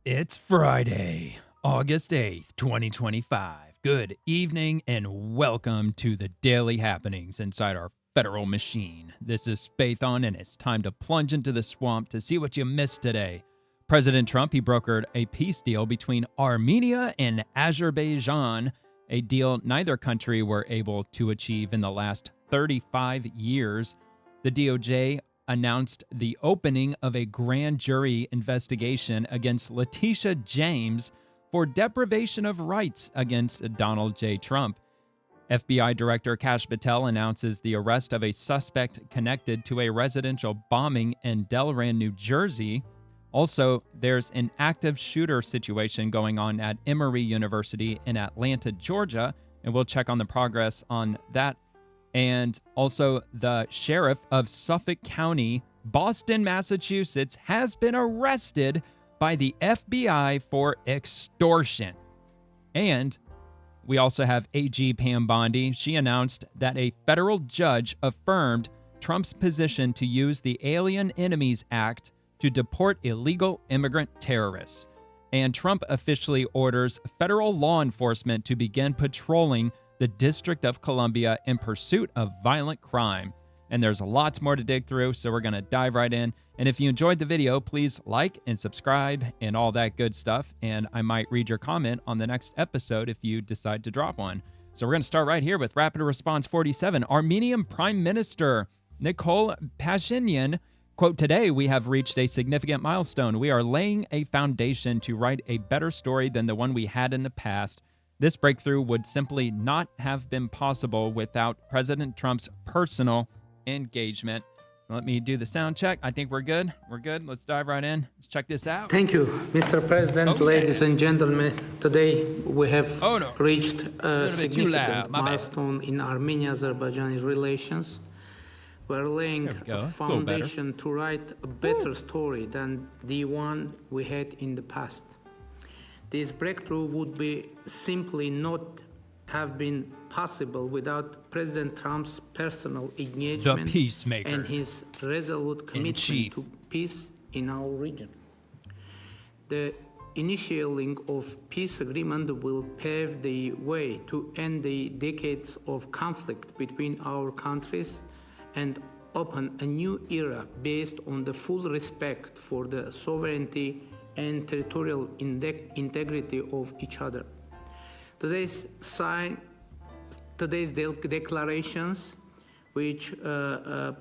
It's Friday, August 8th, 2025. Good evening and welcome to the daily happenings inside our federal machine. This is Spathon and it's time to plunge into the swamp to see what you missed today. President Trump, he brokered a peace deal between Armenia and Azerbaijan, a deal neither country were able to achieve in the last 35 years. The DOJ announced the opening of a grand jury investigation against Leticia James for deprivation of rights against Donald J. Trump. FBI Director Cash Patel announces the arrest of a suspect connected to a residential bombing in Delran, New Jersey. Also, there's an active shooter situation going on at Emory University in Atlanta, Georgia, and we'll check on the progress on that. And also, the sheriff of Suffolk County, Boston, Massachusetts, has been arrested by the FBI for extortion. And we also have AG Pam Bondi. She announced that a federal judge affirmed Trump's position to use the Alien Enemies Act to deport illegal immigrant terrorists. And Trump officially orders federal law enforcement to begin patrolling the District of Columbia in pursuit of violent crime. And there's lots more to dig through, so we're going to dive right in. And if you enjoyed the video, please like and subscribe and all that good stuff. And I might read your comment on the next episode if you decide to drop one. So we're going to start right here with Rapid Response 47. Armenian Prime Minister Nikol Pashinyan, quote, "Today we have reached a significant milestone. We are laying a foundation to write a better story than the one we had in the past. This breakthrough would simply not have been possible without President Trump's personal engagement." So let me do the sound check. I think we're good. We're good. Let's dive right in. Let's check this out. Thank you, Mr. President, Okay. ladies and gentlemen. Today we have reached a bit too significant loud. My bad. milestone in Armenia-Azerbaijan relations. We're laying There we go. a It's a little better. foundation to write a better story than the one we had in the past. This breakthrough would be simply not have been possible without President Trump's personal engagement The peacemaker and his resolute commitment chief. to peace in our region. The initiating of peace agreement will pave the way to end the decades of conflict between our countries and open a new era based on the full respect for the sovereignty and territorial integrity of each other. Today's declarations, which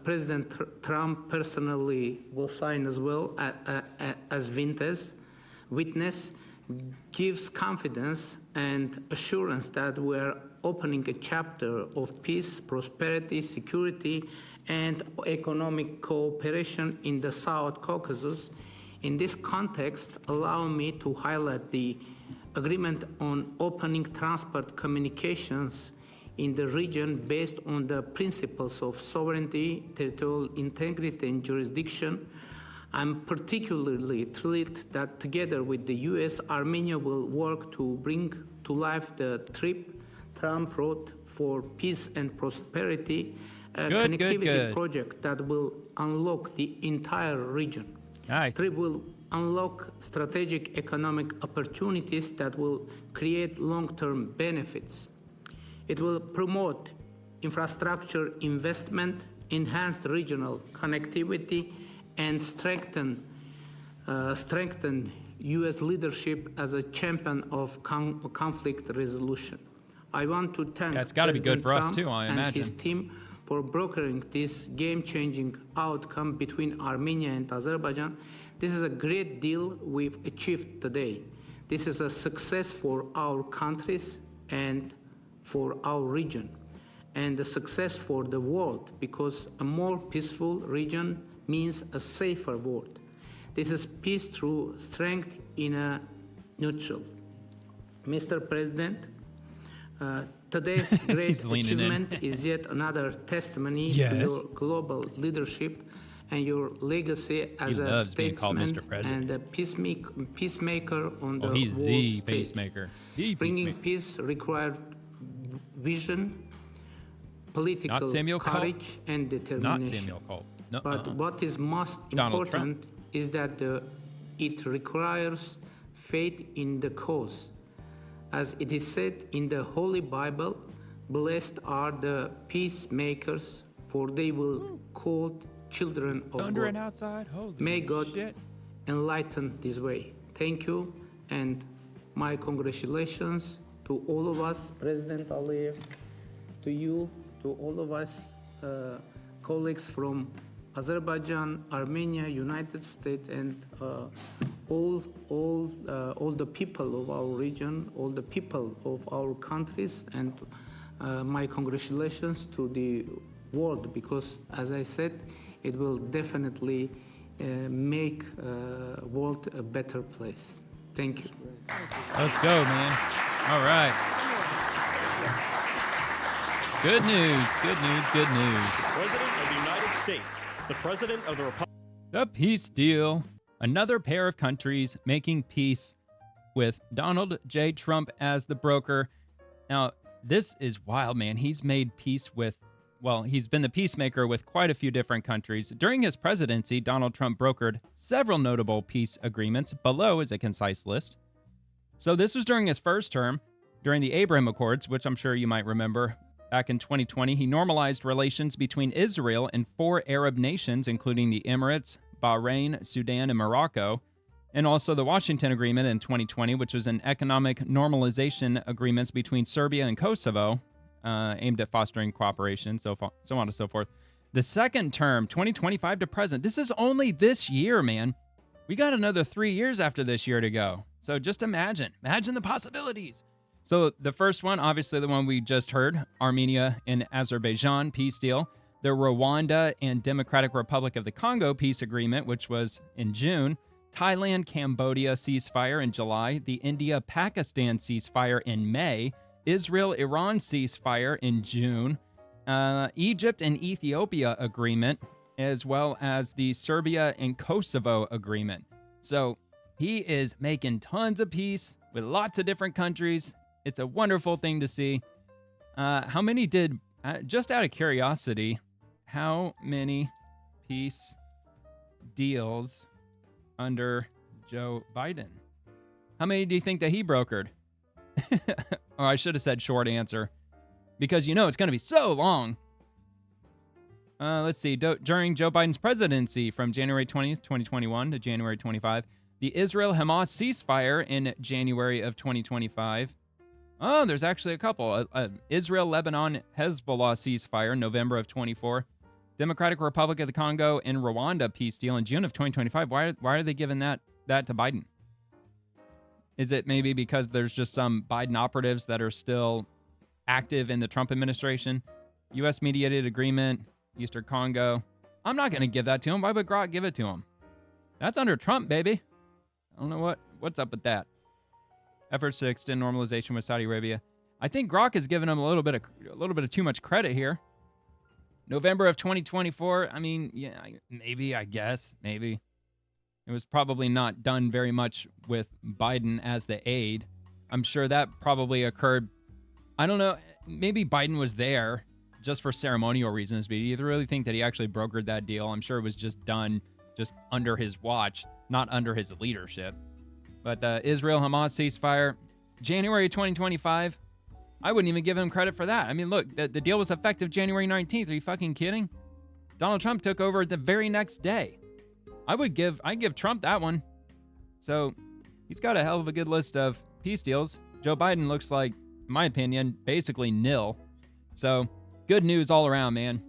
President Trump personally will sign as well as witness, gives confidence and assurance that we are opening a chapter of peace, prosperity, security, and economic cooperation in the South Caucasus. In this context, allow me to highlight the agreement on opening transport communications in the region based on the principles of sovereignty, territorial integrity, and jurisdiction. I'm particularly thrilled that together with the U.S., Armenia will work to bring to life the TRIP, Trump Road for Peace and Prosperity, a connectivity project that will unlock the entire region. Nice. TRIP will unlock strategic economic opportunities that will create long-term benefits. It will promote infrastructure investment, enhance regional connectivity, and strengthen U.S. leadership as a champion of conflict resolution. I want to thank That's got to be good for us too, I imagine. and his team for brokering this game-changing outcome between Armenia and Azerbaijan. This is a great deal we've achieved today. This is a success for our countries and for our region, and a success for the world, because a more peaceful region means a safer world. This is peace through strength in a nutshell. Mr. President, today's great achievement is yet another testimony to your global leadership and your legacy as a statesman and a peacemaker on the world stage. Peacemaker. Bringing peace required vision, political courage, and determination. Not Samuel Colt. No, but what is most important is that it requires faith in the cause. As it is said in the Holy Bible, blessed are the peacemakers, for they will called children of Thundering God. outside. Holy May God shit. enlighten this way. Thank you, and my congratulations to all of us, President Aliyev, to you, to all of us, colleagues from Azerbaijan, Armenia, United States, and all the people of our region, all the people of our countries, and my congratulations to the world, because, as I said, it will definitely make world a better place. Thank you. Let's go, man. All right. Good news, good news, good news. President of the United States, the President of the Republic. The peace deal. Another pair of countries making peace with Donald J. Trump as the broker. Now, this is wild, man. He's made peace with, well, he's been the peacemaker with quite a few different countries. During his presidency, Donald Trump brokered several notable peace agreements. Below is a concise list. So this was during his first term, during the Abraham Accords, which I'm sure you might remember. Back in 2020, he normalized relations between Israel and 4 Arab nations, including the Emirates, Bahrain, Sudan, and Morocco, and also the Washington Agreement in 2020, which was an economic normalization agreements between Serbia and Kosovo, aimed at fostering cooperation, so on and so forth. The second term, 2025 to present, this is only this year, man. We got another 3 years after this year to go. So just imagine the possibilities. So the first one, obviously the one we just heard, Armenia and Azerbaijan peace deal. The Rwanda and Democratic Republic of the Congo peace agreement, which was in June. Thailand-Cambodia ceasefire in July. The India-Pakistan ceasefire in May. Israel-Iran ceasefire in June. Egypt and Ethiopia agreement, as well as the Serbia and Kosovo agreement. So he is making tons of peace with lots of different countries. It's a wonderful thing to see. How many did, just out of curiosity, how many peace deals under Joe Biden? How many do you think that he brokered? Or I should have said short answer, because you know it's going to be so long. Let's see. During Joe Biden's presidency from January 20th, 2021 to January 25, the Israel-Hamas ceasefire in January of 2025. Oh, there's actually a couple. Israel-Lebanon Hezbollah ceasefire, November of 24. Democratic Republic of the Congo and Rwanda peace deal in June of 2025. Why are they giving that to Biden? Is it maybe because there's just some Biden operatives that are still active in the Trump administration? U.S. mediated agreement, Eastern Congo. I'm not going to give that to him. Why would Grok give it to him? That's under Trump, baby. I don't know what's up with that. Efforts to extend normalization with Saudi Arabia. I think Grok is giving him a little bit of too much credit here. November of 2024. I mean, yeah, maybe. It was probably not done very much with Biden as the aide. I'm sure that probably occurred. I don't know. Maybe Biden was there just for ceremonial reasons, but do you really think that he actually brokered that deal? I'm sure it was just done just under his watch, not under his leadership. But Israel-Hamas ceasefire, January 2025, I wouldn't even give him credit for that. I mean, look, the deal was effective January 19th. Are you fucking kidding? Donald Trump took over the very next day. I'd give Trump that one. So he's got a hell of a good list of peace deals. Joe Biden looks like, in my opinion, basically nil. So good news all around, man.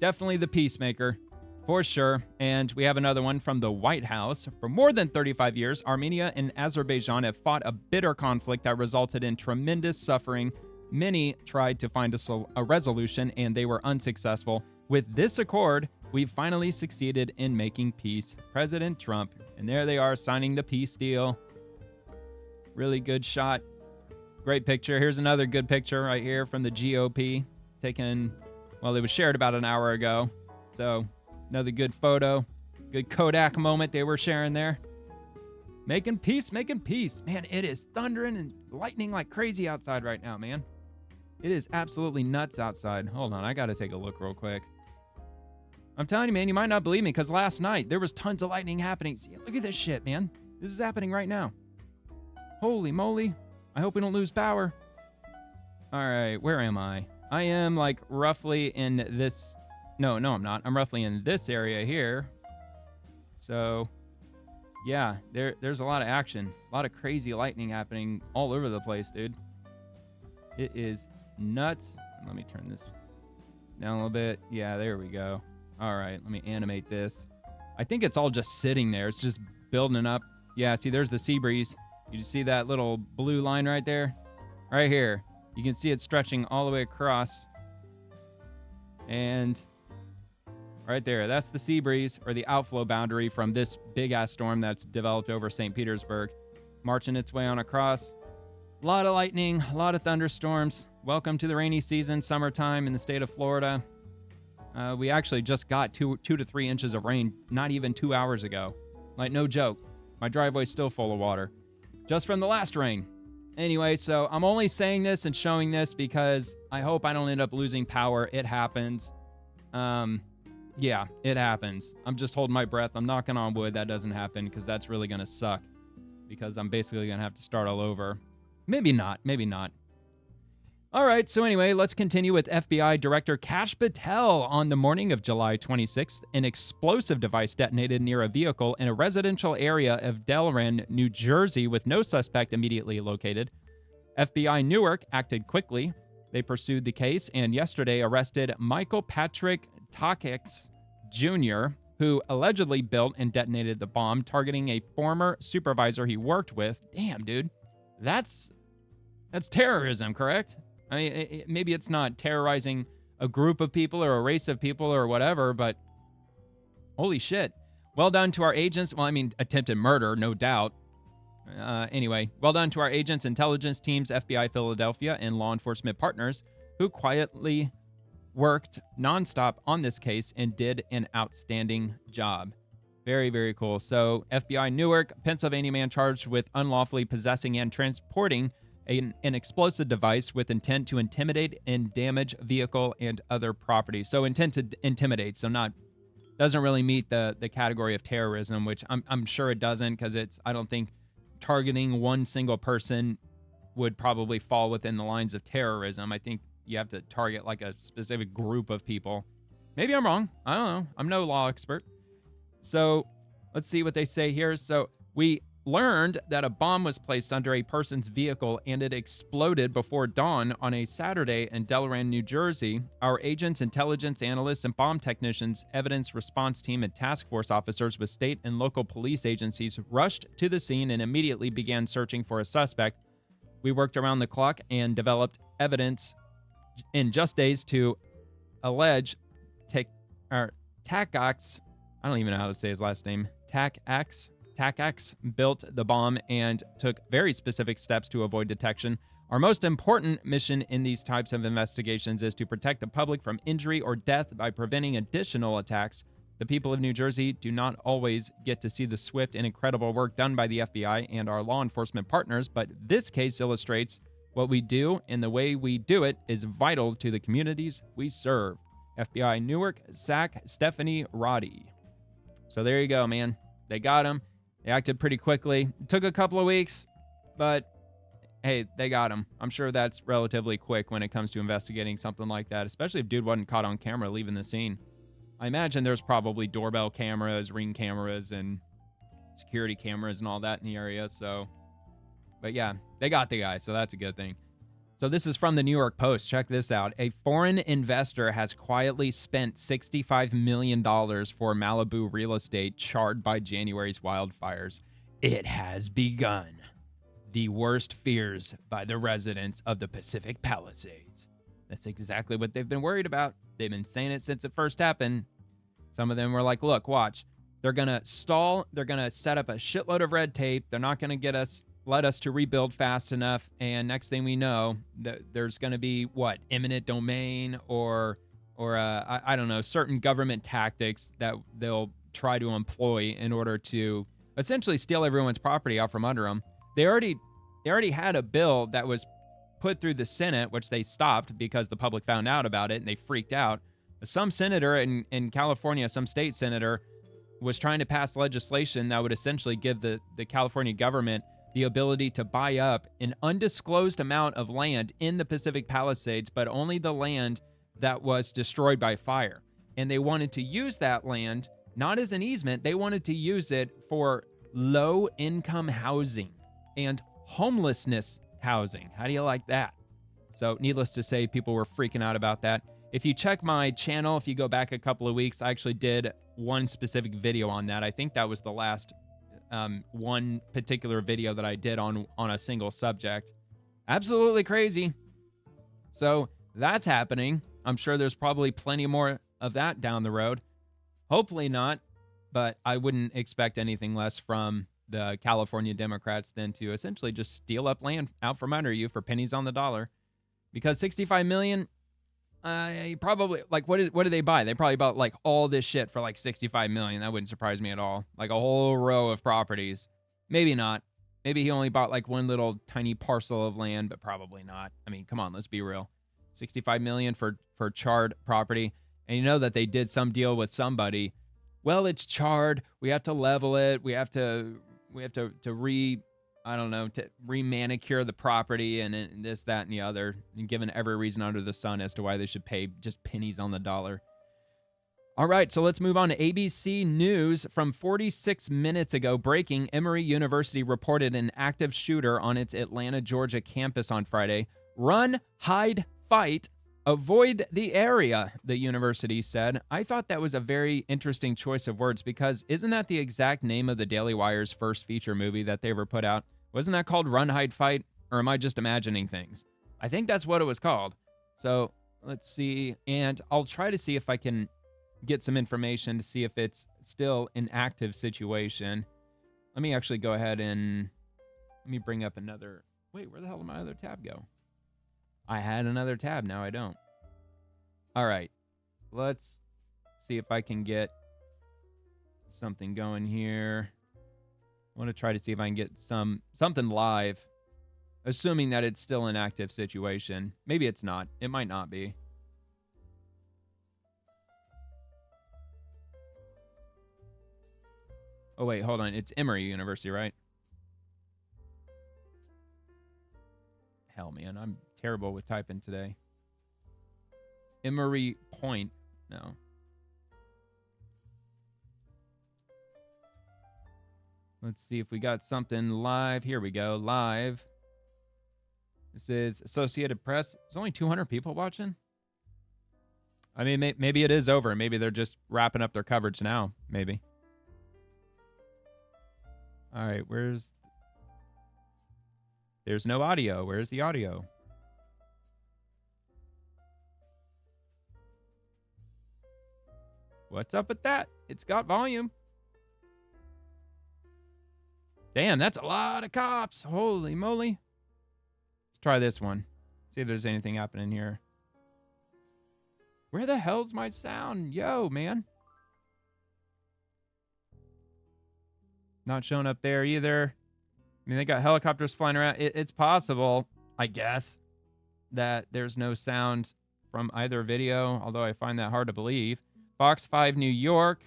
Definitely the peacemaker. For sure. And we have another one from the White House. For more than 35 years, Armenia and Azerbaijan have fought a bitter conflict that resulted in tremendous suffering. Many tried to find a resolution, and they were unsuccessful. With this accord, we've finally succeeded in making peace. President Trump. And there they are, signing the peace deal. Really good shot. Great picture. Here's another good picture right here from the GOP. Taken, well, it was shared about an hour ago. So another good photo, good Kodak moment they were sharing there. Making peace. Man, it is thundering and lightning like crazy outside right now, man. It is absolutely nuts outside. Hold on, I got to take a look real quick. I'm telling you, man, you might not believe me because last night there was tons of lightning happening. See, look at this shit, man. This is happening right now. Holy moly. I hope we don't lose power. All right, where am I? I am like roughly in this. No, I'm not. I'm roughly in this area here. So, yeah, there's a lot of action. A lot of crazy lightning happening all over the place, dude. It is nuts. Let me turn this down a little bit. Yeah, there we go. All right, let me animate this. I think it's all just sitting there. It's just building up. Yeah, see, there's the sea breeze. You just see that little blue line right there? Right here. You can see it stretching all the way across. And right there, that's the sea breeze, or the outflow boundary from this big-ass storm that's developed over St. Petersburg. Marching its way on across. A lot of lightning, a lot of thunderstorms. Welcome to the rainy season, summertime in the state of Florida. We actually just got 2 to 3 inches of rain not even 2 hours ago. Like, no joke. My driveway's still full of water. Just from the last rain. Anyway, so I'm only saying this and showing this because I hope I don't end up losing power. It happens. Yeah, it happens. I'm just holding my breath. I'm knocking on wood that doesn't happen because that's really going to suck. Because I'm basically going to have to start all over. Maybe not. Maybe not. All right, so anyway, let's continue with FBI Director Cash Patel. On the morning of July 26th, an explosive device detonated near a vehicle in a residential area of Delran, New Jersey, with no suspect immediately located. FBI Newark acted quickly. They pursued the case and yesterday arrested Michael Patrick Takix Jr., who allegedly built and detonated the bomb, targeting a former supervisor he worked with. Damn, dude. That's terrorism, correct? I mean, maybe it's not terrorizing a group of people or a race of people or whatever, but holy shit. Well done to our agents. Well, I mean, attempted murder, no doubt. Anyway, well done to our agents, intelligence teams, FBI Philadelphia, and law enforcement partners who quietly worked nonstop on this case and did an outstanding job. Very, very cool. So, FBI Newark, Pennsylvania man charged with unlawfully possessing and transporting an explosive device with intent to intimidate and damage vehicle and other property. So intent to intimidate. So doesn't really meet the category of terrorism, which I'm sure it doesn't, because I don't think targeting one single person would probably fall within the lines of terrorism. I think you have to target like a specific group of people. Maybe I'm wrong. I don't know. I'm no law expert. So let's see what they say here. So we learned that a bomb was placed under a person's vehicle and it exploded before dawn on a Saturday in Delran, New Jersey. Our agents, intelligence analysts, and bomb technicians, evidence response team, and task force officers with state and local police agencies rushed to the scene and immediately began searching for a suspect. We worked around the clock and developed evidence in just days to allege Takax, I don't even know how to say his last name, Takax built the bomb and took very specific steps to avoid detection. Our most important mission in these types of investigations is to protect the public from injury or death by preventing additional attacks. The people of New Jersey do not always get to see the swift and incredible work done by the FBI and our law enforcement partners, but this case illustrates what we do, and the way we do it is vital to the communities we serve. FBI Newark, SAC, Stephanie Roddy. So there you go, man. They got him. They acted pretty quickly. It took a couple of weeks, but hey, they got him. I'm sure that's relatively quick when it comes to investigating something like that, especially if dude wasn't caught on camera leaving the scene. I imagine there's probably doorbell cameras, ring cameras, and security cameras and all that in the area. So, but yeah, they got the guy, so that's a good thing. So this is from the New York Post. Check this out. A foreign investor has quietly spent $65 million for Malibu real estate charred by January's wildfires. It has begun. The worst fears by the residents of the Pacific Palisades. That's exactly what they've been worried about. They've been saying it since it first happened. Some of them were like, look, watch. They're going to stall. They're going to set up a shitload of red tape. They're not going to let us to rebuild fast enough, and next thing we know, there's going to be eminent domain or I don't know, certain government tactics that they'll try to employ in order to essentially steal everyone's property out from under them. They already had a bill that was put through the Senate, which they stopped because the public found out about it and they freaked out. Some senator in California, some state senator, was trying to pass legislation that would essentially give the California government the ability to buy up an undisclosed amount of land in the Pacific Palisades, but only the land that was destroyed by fire. And they wanted to use that land not as an easement, they wanted to use it for low-income housing and homelessness housing. How do you like that? So needless to say, people were freaking out about that. If you check my channel, if you go back a couple of weeks, I actually did one specific video on that. I think that was the last one particular video that I did on a single subject. Absolutely crazy. So that's happening. I'm sure there's probably plenty more of that down the road. Hopefully not, but I wouldn't expect anything less from the California Democrats than to essentially just steal up land out from under you for pennies on the dollar. Because 65 million, you probably, like, what do they buy? They probably bought, like, all this shit for, like, 65 million. That wouldn't surprise me at all. Like, a whole row of properties. Maybe not. Maybe he only bought, like, one little tiny parcel of land, but probably not. I mean, come on, let's be real. 65 million for charred property. And you know that they did some deal with somebody. Well, it's charred. We have to level it. We have to re-manicure the property and this, that, and the other, and given every reason under the sun as to why they should pay just pennies on the dollar. All right, so let's move on to ABC News. From 46 minutes ago, breaking, Emory University reported an active shooter on its Atlanta, Georgia campus on Friday. Run, hide, fight, avoid the area, the university said. I thought that was a very interesting choice of words because isn't that the exact name of the Daily Wire's first feature movie that they ever put out? Wasn't that called Run, Hide, Fight? Or am I just imagining things? I think that's what it was called. So let's see. And I'll try to see if I can get some information to see if it's still an active situation. Let me actually go ahead and let me bring up another. Wait, where the hell did my other tab go? I had another tab. Now I don't. All right. Let's see if I can get something going here. I want to try to see if I can get something live, assuming that it's still an active situation. Maybe it's not. It might not be. Oh, wait, hold on. It's Emory University, right? Hell, man, I'm terrible with typing today. Emory Point. No. Let's see if we got something live. Here we go. Live. This is Associated Press. There's only 200 people watching. I mean, maybe it is over. Maybe they're just wrapping up their coverage now. Maybe. All right. There's no audio. Where's the audio? What's up with that? It's got volume. Damn, that's a lot of cops. Holy moly. Let's try this one. See if there's anything happening here. Where the hell's my sound? Yo, man. Not showing up there either. I mean, they got helicopters flying around. It's possible, I guess, that there's no sound from either video, although I find that hard to believe. Fox 5 New York.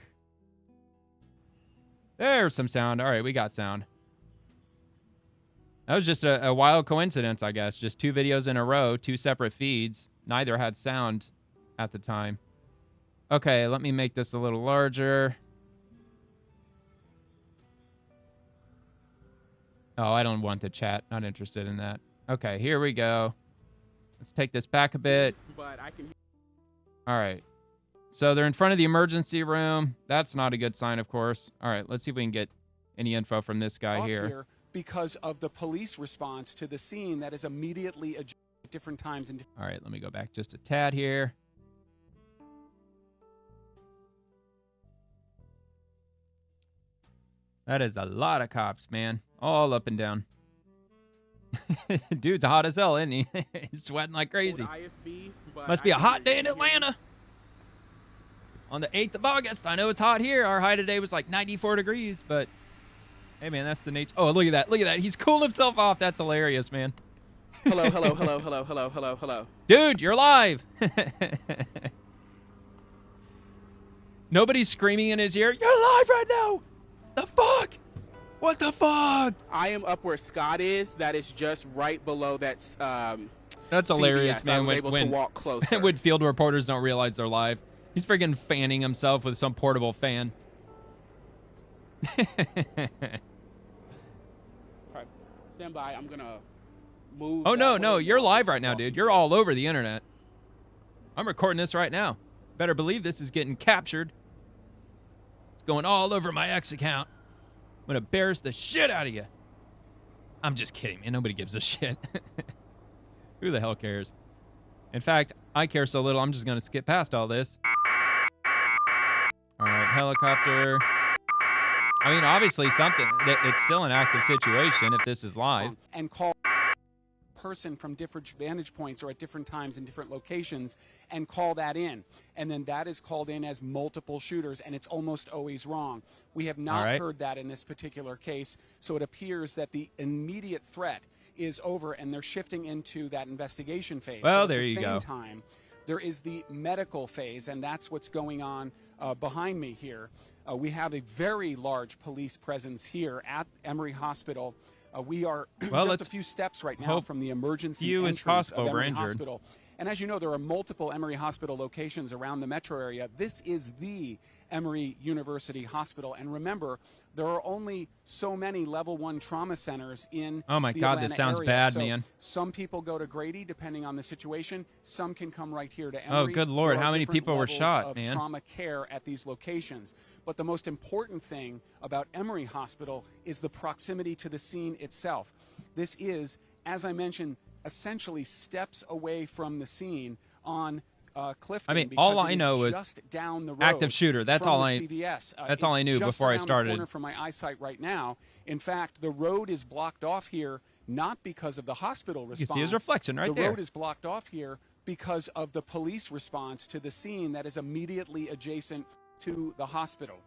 There's some sound. All right, we got sound. That was just a wild coincidence, I guess. Just two videos in a row, two separate feeds. Neither had sound at the time. Okay, let me make this a little larger. Oh, I don't want the chat. Not interested in that. Okay, here we go. Let's take this back a bit. All right. So they're in front of the emergency room. That's not a good sign, of course. All right, let's see if we can get any info from this guy here. Because of the police response to the scene that is immediately adjusted at different times. All right, let me go back just a tad here. That is a lot of cops, man. All up and down. Dude's hot as hell, isn't he? He's sweating like crazy. Must be a hot day in Atlanta. On the 8th of August. I know it's hot here. Our high today was like 94 degrees, but hey, man, that's the nature. Oh, look at that. Look at that. He's cooling himself off. That's hilarious, man. Hello, hello, hello, hello, hello, hello, hello. Dude, you're live. Nobody's screaming in his ear. You're live right now. The fuck? What the fuck? I am up where Scott is. That is just right below that. That's hilarious, CBS. man. I was able to walk closer. When field reporters don't realize they're live. He's freaking fanning himself with some portable fan. Okay. Stand by. I'm gonna move. Oh, no, that no. way. You're live right now, dude. You're all over the internet. I'm recording this right now. Better believe this is getting captured. It's going all over my X account. I'm going to embarrass the shit out of you. I'm just kidding, man. Nobody gives a shit. Who the hell cares? In fact, I care so little, I'm just going to skip past all this. All right, helicopter. I mean, obviously something. It's still an active situation if this is live. And call person from different vantage points or at different times in different locations and call that in, and then that is called in as multiple shooters, and it's almost always wrong. We have not heard that in this particular case, so it appears that the immediate threat is over and they're shifting into that investigation phase. Well, but there you go. At the same time, there is the medical phase, and that's what's going on behind me here. We have a very large police presence here at Emory Hospital. We are just a few steps right now from the emergency entrance of Emory Hospital. And as you know, there are multiple Emory Hospital locations around the metro area. This is the Emory University Hospital. And remember, there are only so many level 1 trauma centers in Oh my the God, Atlanta this sounds area. bad, So man. some people go to Grady, depending on the situation. Some can come right here to Emory. Oh, good Lord. There are How many different people were levels shot, of man? trauma care at these locations. But the most important thing about Emory Hospital is the proximity to the scene itself. This is, as I mentioned, essentially steps away from the scene on Clifton. I mean, all because I it know is just down the road active shooter. That's from all the I. CVS. That's all I knew before I Just around the started. corner from my eyesight right now. In fact, the road is blocked off here not because of the hospital response. You can see his reflection right there. The road is blocked off here because of the police response to the scene that is immediately adjacent to the hospital.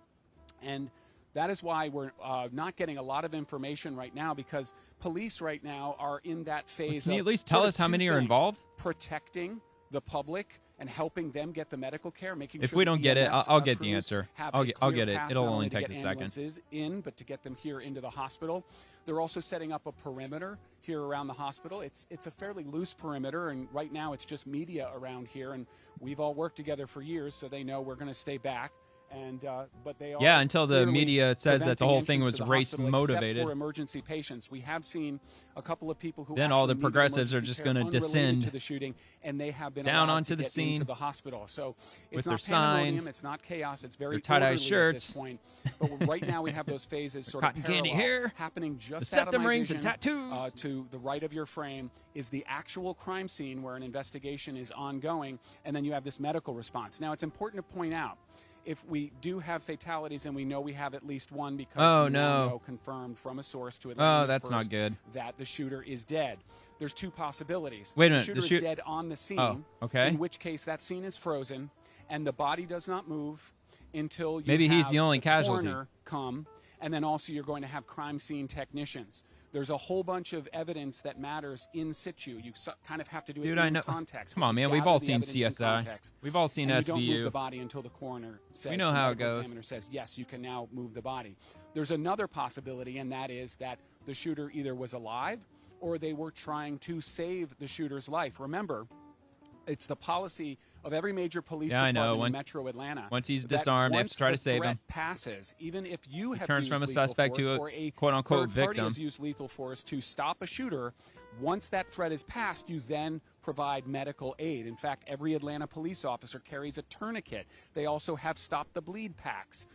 And that is why we're not getting a lot of information right now, because police right now are in that phase. Can you of at least tell sort of us how two many are things: involved? protecting the public and helping them get the medical care, making If sure we the don't get it, EMS I'll get the crews answer. have I'll a get clear it. path It'll not only to take get a second. ambulances in, but to get them here into the hospital. They're also setting up a perimeter here around the hospital. It's a fairly loose perimeter, and right now it's just media around here, and we've all worked together for years, so they know we're going to stay back. And but they are until the media says that the whole thing was race motivated. For emergency patients, we have seen a couple of people who then all the need progressives are emergency just care going to unrelated descend to the shooting, and they have been down allowed onto to the get scene into the hospital. So it's with not their pandemonium, signs, it's not chaos, it's very their tie-dye orderly shirts. at this point. But right now we have those phases sort of Cotton candy parallel, hair, happening just the out of septum my rings vision. and tattoos. To the right of your frame is the actual crime scene where an investigation is ongoing, and then you have this medical response. Now, it's important to point out, if we do have fatalities, and we know we have at least one because we now know confirmed from a source to Atlanta News that's First not good. that the shooter is dead. There's two possibilities. Wait a minute, The shooter is dead on the scene, okay. in which case that scene is frozen, and the body does not move until you Maybe he's have the only casualty. coroner come, and then also you're going to have crime scene technicians. There's a whole bunch of evidence that matters in situ. You kind of have to do it in context. Come on, man. We've all seen CSI. We've all seen SVU. You don't move the body until the coroner says. We know how it goes. The examiner says, yes, you can now move the body. There's another possibility, and that is that the shooter either was alive or they were trying to save the shooter's life. Remember, it's the policy of every major police department in Metro Atlanta. Once he's disarmed, they have to try to save him. Passes, even if you have turns used from a lethal suspect force, to a or a quote-unquote third party victim. has used lethal force to stop a shooter, once that threat is passed, you then provide medical aid. In fact, every Atlanta police officer carries a tourniquet. They also have stop the bleed packs.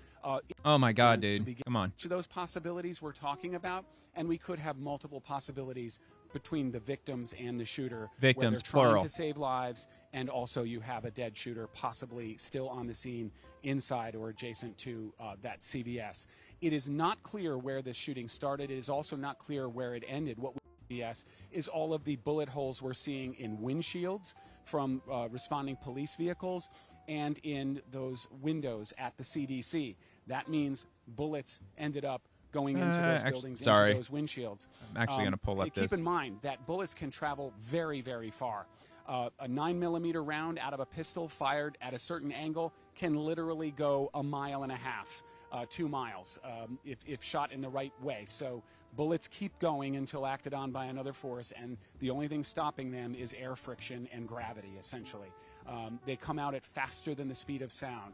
Oh my God, dude! Come on. To those possibilities we're talking about, and we could have multiple possibilities between the victims and the shooter. Victims, where they're plural. trying to save lives, and also you have a dead shooter possibly still on the scene inside or adjacent to that CVS. It is not clear where this shooting started. It is also not clear where it ended. What we CVS is all of the bullet holes we're seeing in windshields from responding police vehicles and in those windows at the CDC. That means bullets ended up going into those buildings, into those windshields. I'm actually going to pull up this. Keep in mind that bullets can travel very, very far. A 9mm round out of a pistol fired at a certain angle can literally go a mile and a half. 2 miles if shot in the right way. So bullets keep going until acted on by another force, and the only thing stopping them is air friction and gravity, essentially. They come out at faster than the speed of sound.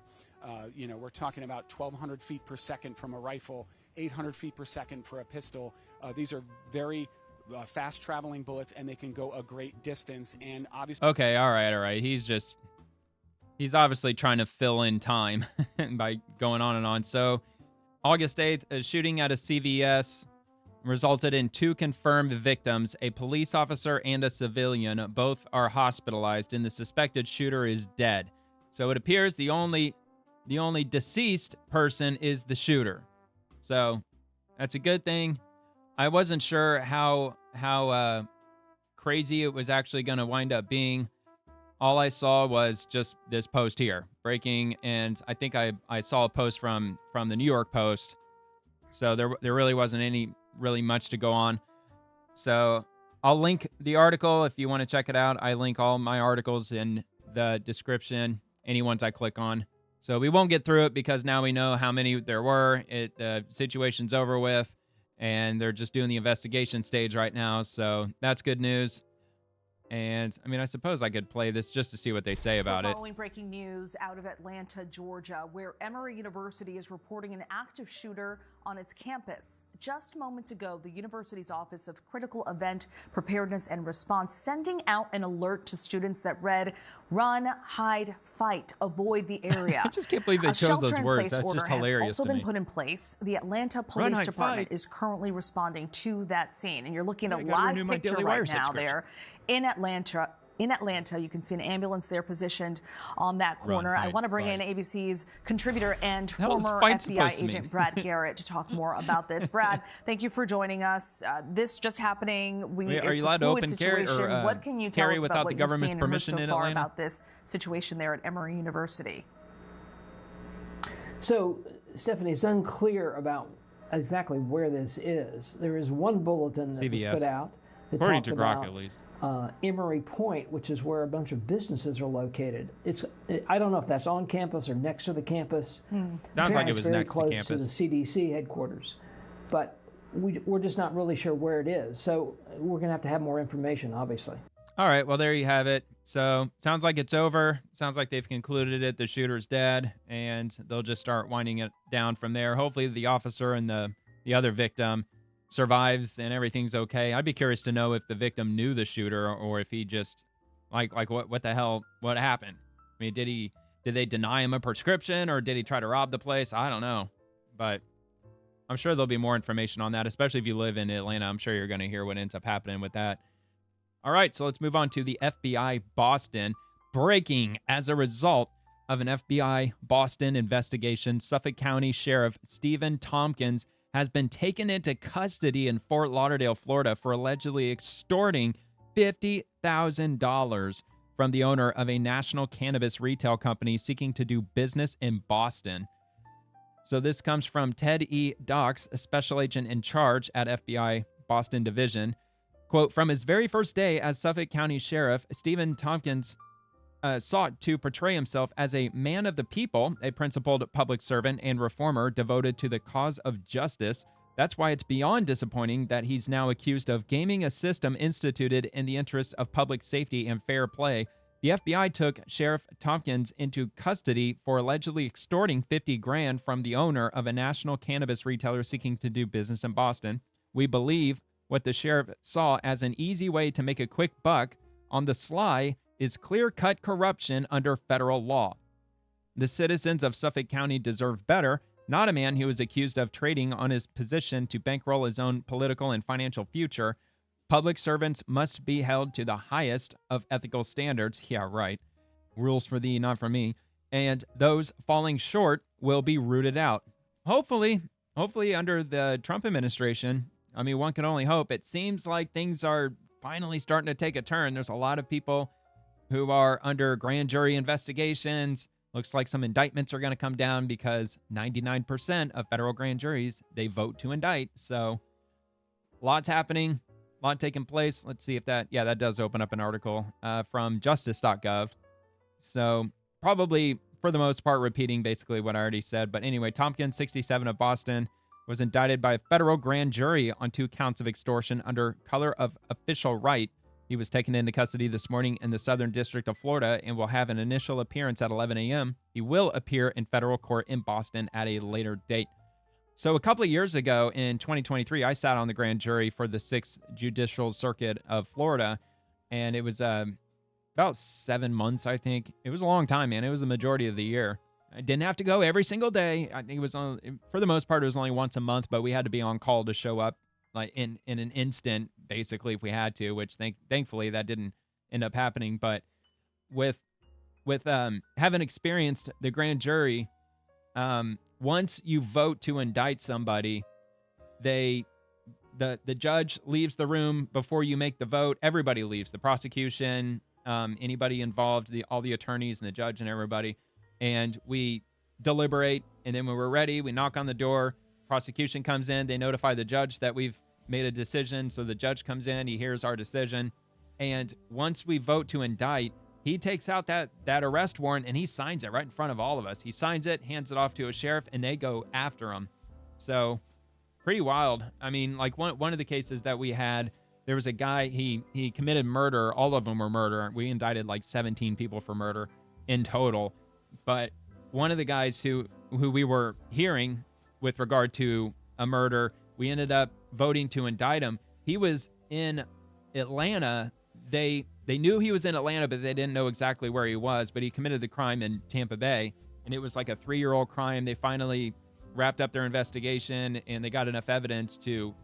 We're talking about 1,200 feet per second from a rifle, 800 feet per second for a pistol. These are very fast-traveling bullets, and they can go a great distance. And obviously, Okay, all right. He's obviously trying to fill in time by going on and on. So, August 8th, a shooting at a CVS resulted in 2 confirmed victims, a police officer and a civilian. Both are hospitalized, and the suspected shooter is dead. So it appears the only deceased person is the shooter. So that's a good thing. I wasn't sure how crazy it was actually going to wind up being. All I saw was just this post here, breaking, and I think I saw a post from the New York Post. So there really wasn't really much to go on. So I'll link the article if you want to check it out. I link all my articles in the description, any ones I click on. So we won't get through it because now we know how many there were. The situation's over with, and they're just doing the investigation stage right now. So that's good news. And I mean, I suppose I could play this just to see what they say about it. Following breaking news out of Atlanta, Georgia, where Emory University is reporting an active shooter on its campus. Just moments ago, the university's Office of Critical Event Preparedness and Response sending out an alert to students that read, "Run, hide, fight, avoid the area." I just can't believe they chose those words. That's just hilarious has also to been me. put in place. The Atlanta Run, Police hide, Department fight. is currently responding to that scene. And you're looking at I a gotta live renew my picture Daily Wire right now subscription. there in Atlanta. In Atlanta, you can see an ambulance there positioned on that corner. I want to bring in ABC's contributor and former FBI agent Brad Garrett to talk more about this. Brad, thank you for joining us. This just happening. Are you allowed to open carry or what can you tell us without about what the government's you've seen and heard permission so in far Atlanta? about this situation there at Emory University? So, Stephanie, it's unclear about exactly where this is. There is one bulletin that was put out that according talked to Grok, about at least. Emory Point, which is where a bunch of businesses are located. I don't know if that's on campus or next to the campus. Sounds like it was very next to close campus. the CDC headquarters, but we're just not really sure where it is. So we're going to have more information, obviously. All right, well, there you have it. So sounds like it's over. Sounds like they've concluded it. The shooter's dead, and they'll just start winding it down from there. Hopefully the officer and the other victim survives and everything's okay. I'd be curious to know if the victim knew the shooter or if he just like what the hell, what happened? I mean, did they deny him a prescription or did he try to rob the place? I don't know, but I'm sure there'll be more information on that, especially if you live in Atlanta. I'm sure you're going to hear what ends up happening with that. All right, so let's move on to the FBI Boston. Breaking as a result of an FBI Boston investigation, Suffolk County Sheriff Stephen Tompkins has been taken into custody in Fort Lauderdale, Florida, for allegedly extorting $50,000 from the owner of a national cannabis retail company seeking to do business in Boston. So this comes from Ted E. Docks, a special agent in charge at FBI Boston Division. Quote, from his very first day as Suffolk County Sheriff, Stephen Tompkins sought to portray himself as a man of the people, a principled public servant and reformer devoted to the cause of justice. That's why it's beyond disappointing that he's now accused of gaming a system instituted in the interest of public safety and fair play. The FBI took Sheriff Tompkins into custody for allegedly extorting $50,000 from the owner of a national cannabis retailer seeking to do business in Boston. We believe what the sheriff saw as an easy way to make a quick buck on the sly is clear-cut corruption under federal law. The citizens of Suffolk County deserve better, not a man who is accused of trading on his position to bankroll his own political and financial future. Public servants must be held to the highest of ethical standards. Yeah, right. Rules for thee, not for me. And those falling short will be rooted out. Hopefully under the Trump administration. I mean, one can only hope. It seems like things are finally starting to take a turn. There's a lot of people who are under grand jury investigations. Looks like some indictments are going to come down because 99% of federal grand juries, they vote to indict. So lots happening, a lot taking place. Let's see if that does open up an article from justice.gov. So probably for the most part, repeating basically what I already said. But anyway, Tompkins, 67 of Boston, was indicted by a federal grand jury on 2 counts of extortion under color of official right. He was taken into custody this morning in the Southern District of Florida and will have an initial appearance at 11 a.m. He will appear in federal court in Boston at a later date. So a couple of years ago in 2023, I sat on the grand jury for the 6th Judicial Circuit of Florida, and it was about 7 months, I think. It was a long time, man. It was the majority of the year. I didn't have to go every single day. I think it was for the most part, it was only once a month, but we had to be on call to show up like in an instant, basically, if we had to, which thankfully that didn't end up happening. But with having experienced the grand jury, once you vote to indict somebody, the judge leaves the room before you make the vote. Everybody leaves, the prosecution, anybody involved, all the attorneys and the judge and everybody. And we deliberate, and then when we're ready, we knock on the door. Prosecution comes in. They notify the judge that we've made a decision. So the judge comes in. He hears our decision. And once we vote to indict, he takes out that arrest warrant, and he signs it right in front of all of us. He signs it, hands it off to a sheriff, and they go after him. So pretty wild. I mean, like one of the cases that we had, there was a guy, he committed murder. All of them were murder. We indicted like 17 people for murder in total. But one of the guys who we were hearing with regard to a murder, we ended up voting to indict him. He was in Atlanta. They knew he was in Atlanta, but they didn't know exactly where he was. But he committed the crime in Tampa Bay, and it was like a 3-year-old crime. They finally wrapped up their investigation, and they got enough evidence to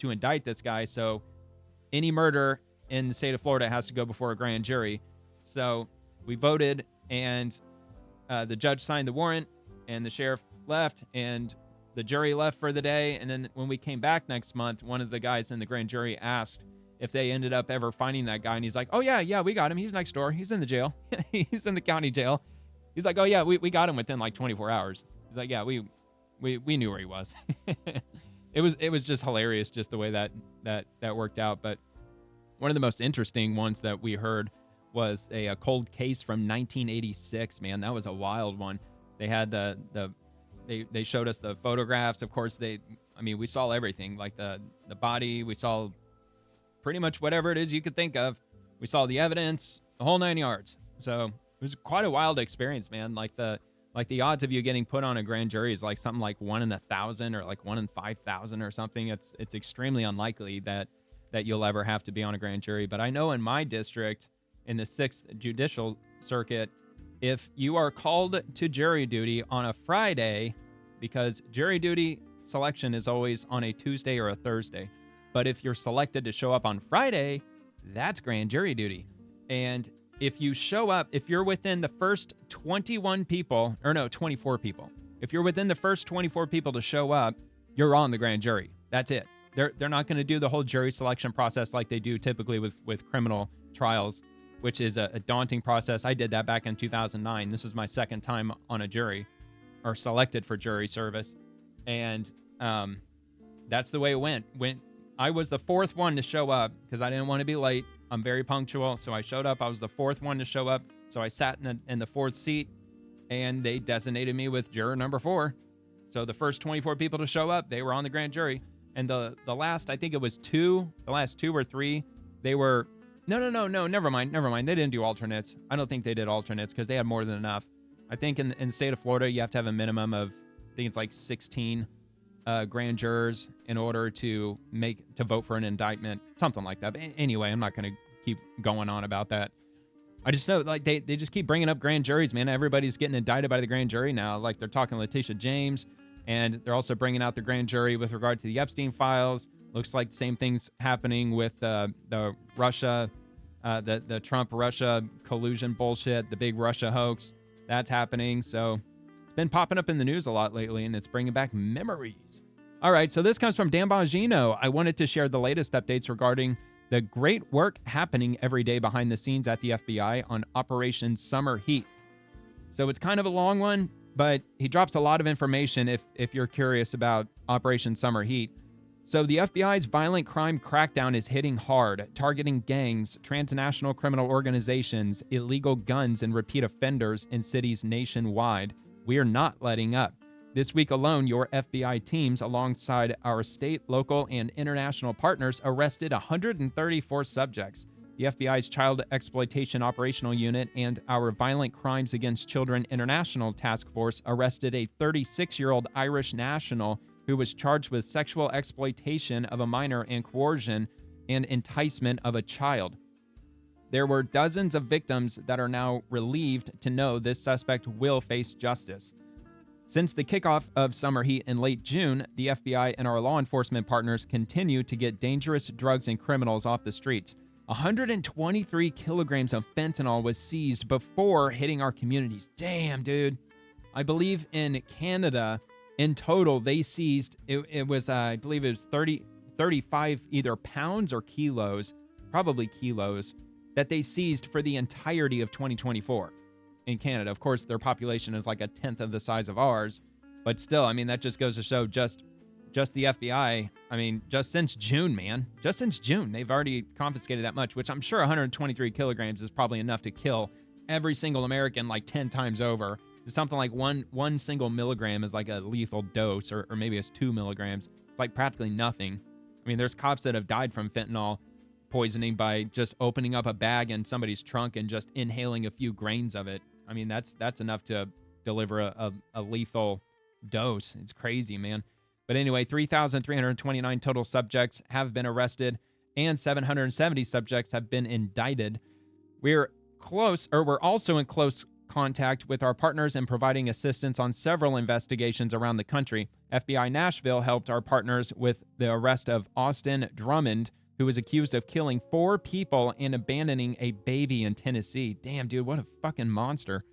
indict this guy. So any murder in the state of Florida has to go before a grand jury. So we voted, and the judge signed the warrant, and the sheriff left, and the jury left for the day. And then when we came back next month, one of the guys in the grand jury asked if they ended up ever finding that guy. And he's like, oh, yeah, we got him. He's next door. He's in the jail. He's in the county jail. He's like, oh, yeah, we got him within like 24 hours. He's like, yeah, we knew where he was. It was just hilarious, just the way that worked out. But one of the most interesting ones that we heard was a cold case from 1986. Man, that was a wild one. They had they showed us the photographs. Of course, we saw everything, like the body. We saw pretty much whatever it is you could think of. We saw the evidence, the whole 9 yards. So it was quite a wild experience, man. Like the odds of you getting put on a grand jury is like something like 1 in 1,000 or like 1 in 5,000 or something. It's extremely unlikely that you'll ever have to be on a grand jury. But I know in my district, in the 6th Judicial Circuit, if you are called to jury duty on a Friday, because jury duty selection is always on a Tuesday or a Thursday, but if you're selected to show up on Friday, that's grand jury duty. And if you show up, if you're within the first 24 people, if you're within the first 24 people to show up, you're on the grand jury. That's it. They're not going to do the whole jury selection process like they do typically with criminal trials, which is a daunting process. I did that back in 2009. This was my second time on a jury, or selected for jury service. And that's the way it went. I was the 4th one to show up because I didn't want to be late. I'm very punctual, so I showed up. I was the 4th one to show up, so I sat in the 4th seat, and they designated me with juror number 4. So the first 24 people to show up, they were on the grand jury. And the last, I think it was 2, the last 2 or 3, they were... No, never mind. They didn't do alternates. I don't think they did alternates because they had more than enough. I think in the state of Florida, you have to have a minimum of, I think it's like 16 grand jurors in order to vote for an indictment, something like that. But anyway, I'm not going to keep going on about that. I just know, like, they just keep bringing up grand juries, man. Everybody's getting indicted by the grand jury now. Like, they're talking Leticia James, and they're also bringing out the grand jury with regard to the Epstein files. Looks like the same thing's happening with the Russia, the Trump-Russia collusion bullshit, the big Russia hoax. That's happening. So it's been popping up in the news a lot lately, and it's bringing back memories. All right, so this comes from Dan Bongino. I wanted to share the latest updates regarding the great work happening every day behind the scenes at the FBI on Operation Summer Heat. So it's kind of a long one, but he drops a lot of information if you're curious about Operation Summer Heat. So the FBI's violent crime crackdown is hitting hard, targeting gangs, transnational criminal organizations, illegal guns, and repeat offenders in cities nationwide. We are not letting up. This week alone, your FBI teams, alongside our state, local, and international partners, arrested 134 subjects. The FBI's Child Exploitation Operational Unit and our Violent Crimes Against Children International Task Force arrested a 36-year-old Irish national who was charged with sexual exploitation of a minor and coercion and enticement of a child. There were dozens of victims that are now relieved to know this suspect will face justice. Since the kickoff of summer heat in late June, the FBI and our law enforcement partners continue to get dangerous drugs and criminals off the streets. 123 kilograms of fentanyl was seized before hitting our communities. Damn, dude. I believe in Canada, in total, they seized, it was, I believe it was 35 either pounds or kilos, probably kilos, that they seized for the entirety of 2024 in Canada. Of course, their population is like a tenth of the size of ours, but still, I mean, that just goes to show just the FBI, I mean, just since June, man, just since June, they've already confiscated that much, which I'm sure 123 kilograms is probably enough to kill every single American like 10 times over. Something like one single milligram is like a lethal dose, or maybe it's 2 milligrams. It's like practically nothing. I mean, there's cops that have died from fentanyl poisoning by just opening up a bag in somebody's trunk and just inhaling a few grains of it. I mean, that's enough to deliver a lethal dose. It's crazy, man. But anyway, 3,329 total subjects have been arrested and 770 subjects have been indicted. We're also in close contact with our partners and providing assistance on several investigations around the country. FBI Nashville helped our partners with the arrest of Austin Drummond, who was accused of killing 4 people and abandoning a baby in Tennessee. Damn, dude, what a fucking monster.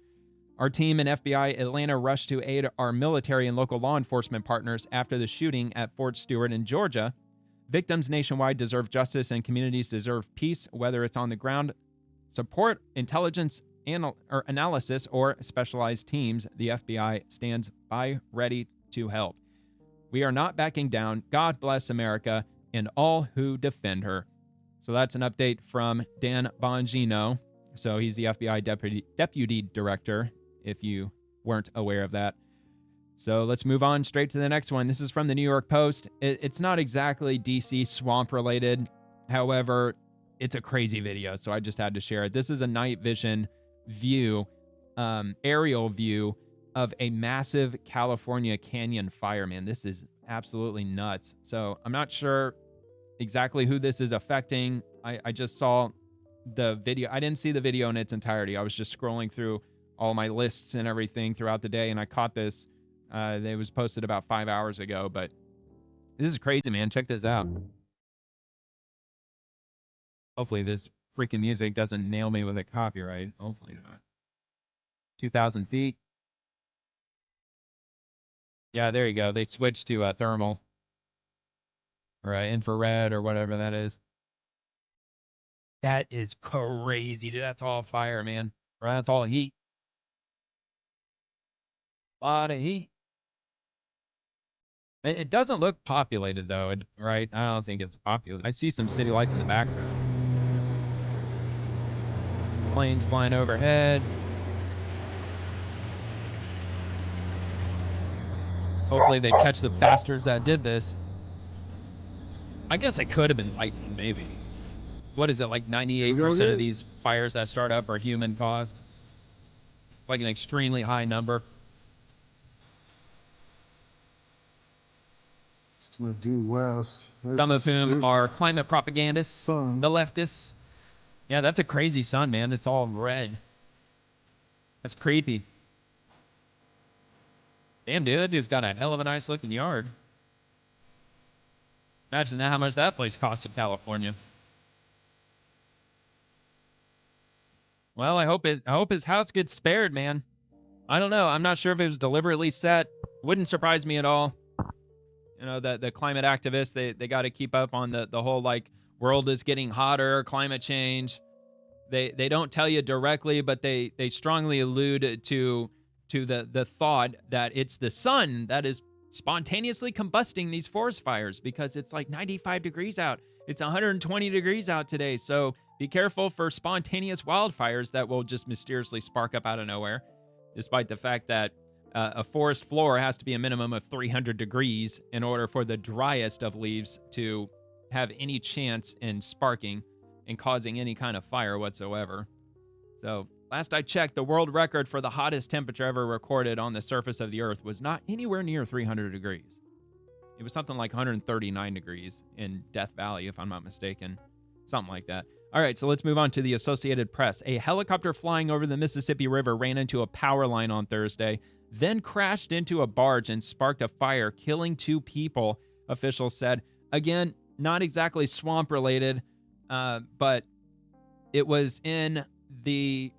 Our team in FBI Atlanta rushed to aid our military and local law enforcement partners after the shooting at Fort Stewart in Georgia. Victims nationwide deserve justice and communities deserve peace, whether it's on the ground, support, intelligence, or analysis, or specialized teams. The FBI stands by ready to help. We are not backing down. God bless America and all who defend her. So that's an update from Dan Bongino. So he's the FBI deputy director, if you weren't aware of that. So let's move on straight to the next one. This is from the New York Post. It's not exactly DC swamp related. However, it's a crazy video, so I just had to share it. This is a night vision view, aerial view of a massive California canyon fire, man. This is absolutely nuts. So I'm not sure exactly who this is affecting. I just saw the video. I didn't see the video in its entirety. I was just scrolling through all my lists and everything throughout the day, and I caught this. It was posted about 5 hours ago, but this is crazy, man. Check this out. Hopefully this freaking music doesn't nail me with a copyright. Hopefully not. 2,000 feet. Yeah, there you go. They switched to thermal. Or infrared or whatever that is. That is crazy, dude. That's all fire, man. Or that's all heat. A lot of heat. It doesn't look populated, though, right? I don't think it's populated. I see some city lights in the background. Planes flying overhead. Hopefully they catch the bastards that did this. I guess it could have been lightning, maybe. What is it, like 98% of these fires that start up are human caused? Like an extremely high number. Some of whom are climate propagandists, the leftists. Yeah, that's a crazy sun, man. It's all red. That's creepy. Damn, dude, that dude's got a hell of a nice looking yard. Imagine how much that place costs in California. Well, I hope his house gets spared, man. I don't know. I'm not sure if it was deliberately set. Wouldn't surprise me at all. You know, the climate activists, they got to keep up on the whole, like, world is getting hotter, climate change. They don't tell you directly, but they strongly allude to the thought that it's the sun that is spontaneously combusting these forest fires because it's like 95 degrees out. It's 120 degrees out today. So be careful for spontaneous wildfires that will just mysteriously spark up out of nowhere, despite the fact that a forest floor has to be a minimum of 300 degrees in order for the driest of leaves to have any chance in sparking and causing any kind of fire whatsoever. So last I checked, the world record for the hottest temperature ever recorded on the surface of the earth was not anywhere near 300 degrees. It was something like 139 degrees in Death Valley, if I'm not mistaken. Something like that. All right, so let's move on to the Associated Press. A helicopter flying over the Mississippi River ran into a power line on Thursday, then crashed into a barge and sparked a fire, killing 2 people, officials said. Again, not exactly swamp related, but it was in the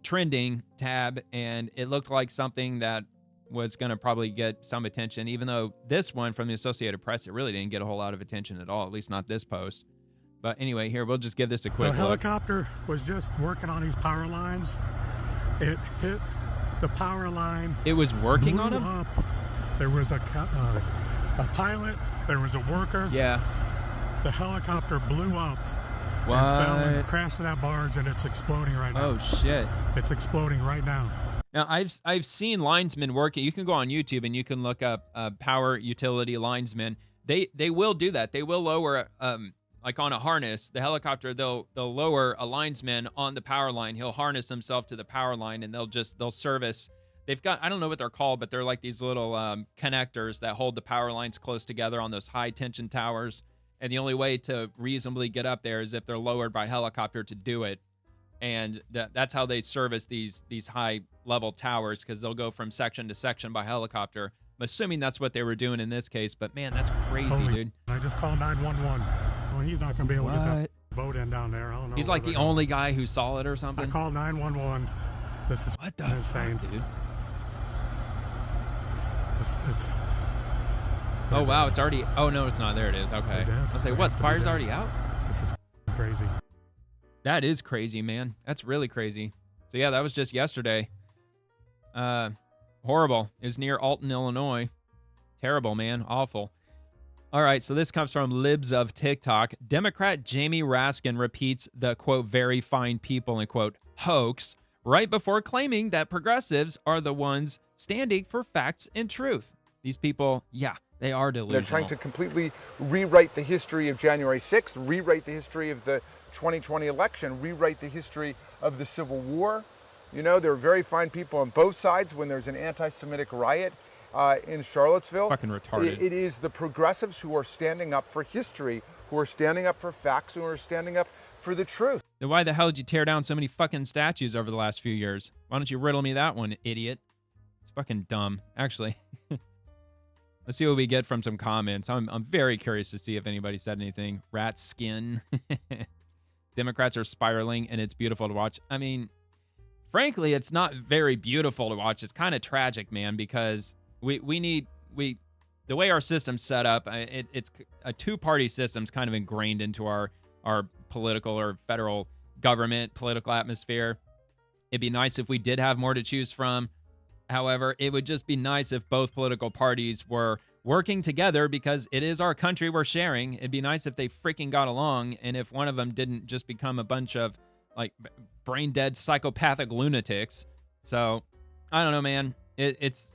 trending tab, and it looked like something that was going to probably get some attention, even though this one from the Associated Press, it really didn't get a whole lot of attention at all, at least not this post. But anyway, here, we'll just give this a quick look. The helicopter was just working on these power lines. It hit the power line. It was working on them? Up. There was a pilot. There was a worker. Yeah. The helicopter blew up. What? And fell and crashed to that barge, and it's exploding right now. Oh, shit. It's exploding right now. Now, I've seen linesmen working. You can go on YouTube and you can look up power utility linesmen. They will do that. They will lower, like on a harness, the helicopter, they'll lower a linesman on the power line. He'll harness himself to the power line, and they'll service. They've got, I don't know what they're called, but they're like these little connectors that hold the power lines close together on those high tension towers. And the only way to reasonably get up there is if they're lowered by helicopter to do it. And that's how they service these high level towers, because they'll go from section to section by helicopter. I'm assuming that's what they were doing in this case, but man, that's crazy, dude. I just called 911. Well, he's not going to be able to get that boat in down there. I don't know. He's like the only guy who saw it or something. I called 911. This is what the insane, fuck, dude. Oh wow, it's already. Oh no, it's not. There it is. Okay. I'll say, what? Fire's already out? This is crazy. That is crazy, man. That's really crazy. So yeah, that was just yesterday. Horrible. It was near Alton, Illinois. Terrible, man. Awful. All right, so this comes from Libs of TikTok. Democrat Jamie Raskin repeats the, quote, very fine people, end quote, hoax right before claiming that progressives are the ones standing for facts and truth. These people, yeah, they are delusional. They're trying to completely rewrite the history of January 6th, rewrite the history of the 2020 election, rewrite the history of the Civil War. You know, there are very fine people on both sides when there's an anti-Semitic riot in Charlottesville. Fucking retarded. It is the progressives who are standing up for history, who are standing up for facts, who are standing up for the truth. Then why the hell did you tear down so many fucking statues over the last few years? Why don't you riddle me that one, idiot? It's fucking dumb. Actually, let's see what we get from some comments. I'm very curious to see if anybody said anything. Rat skin. Democrats are spiraling, and it's beautiful to watch. I mean, frankly, it's not very beautiful to watch. It's kind of tragic, man, because the way our system's set up, it's a two-party system's kind of ingrained into our political or federal government political atmosphere. It'd be nice if we did have more to choose from. However, it would just be nice if both political parties were working together, because it is our country we're sharing. It'd be nice if they freaking got along, and if one of them didn't just become a bunch of like brain-dead psychopathic lunatics. So, I don't know, man. It's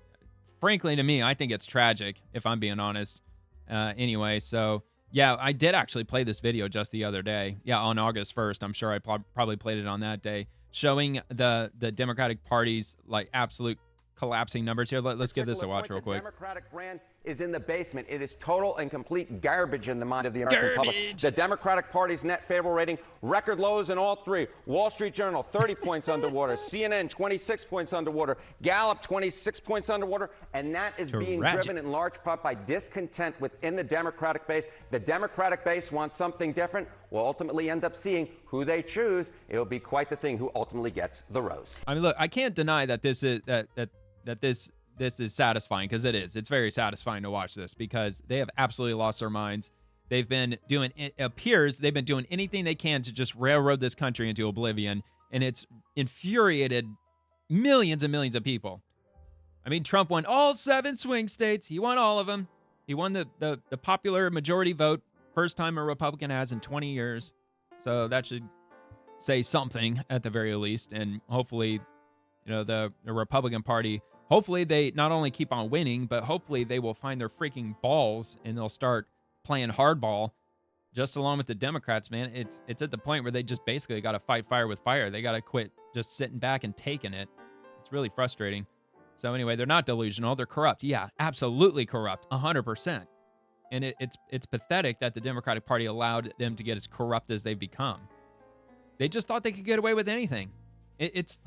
frankly, to me, I think it's tragic, if I'm being honest. Anyway, so yeah, I did actually play this video just the other day. Yeah, on August 1st. I'm sure I probably played it on that day, showing the Democratic Party's like absolute collapsing numbers here. Let's give this a watch real quick. The Democratic brand is in the basement. It is total and complete garbage in the mind of the American public. The Democratic Party's net favorable rating, record lows in all three. Wall Street Journal, 30 points underwater. CNN, 26 points underwater. Gallup, 26 points underwater. And that is being driven in large part by discontent within the Democratic base. The Democratic base wants something different. We'll ultimately end up seeing who they choose. It'll be quite the thing who ultimately gets the rose. I mean, look, I can't deny that this is this is satisfying, because it is. It's very satisfying to watch this, because they have absolutely lost their minds. They've been doing, it appears they've been doing anything they can to just railroad this country into oblivion, and it's infuriated millions and millions of people. I mean, Trump won all 7 swing states. He won all of them. He won the popular majority vote. First time a Republican has in 20 years. So that should say something at the very least. And hopefully, the Republican Party, hopefully they not only keep on winning, but hopefully they will find their freaking balls and they'll start playing hardball just along with the Democrats, man. It's at the point where they just basically got to fight fire with fire. They got to quit just sitting back and taking it. It's really frustrating. So anyway, they're not delusional. They're corrupt. Yeah, absolutely corrupt, 100%. And it's pathetic that the Democratic Party allowed them to get as corrupt as they've become. They just thought they could get away with anything. It's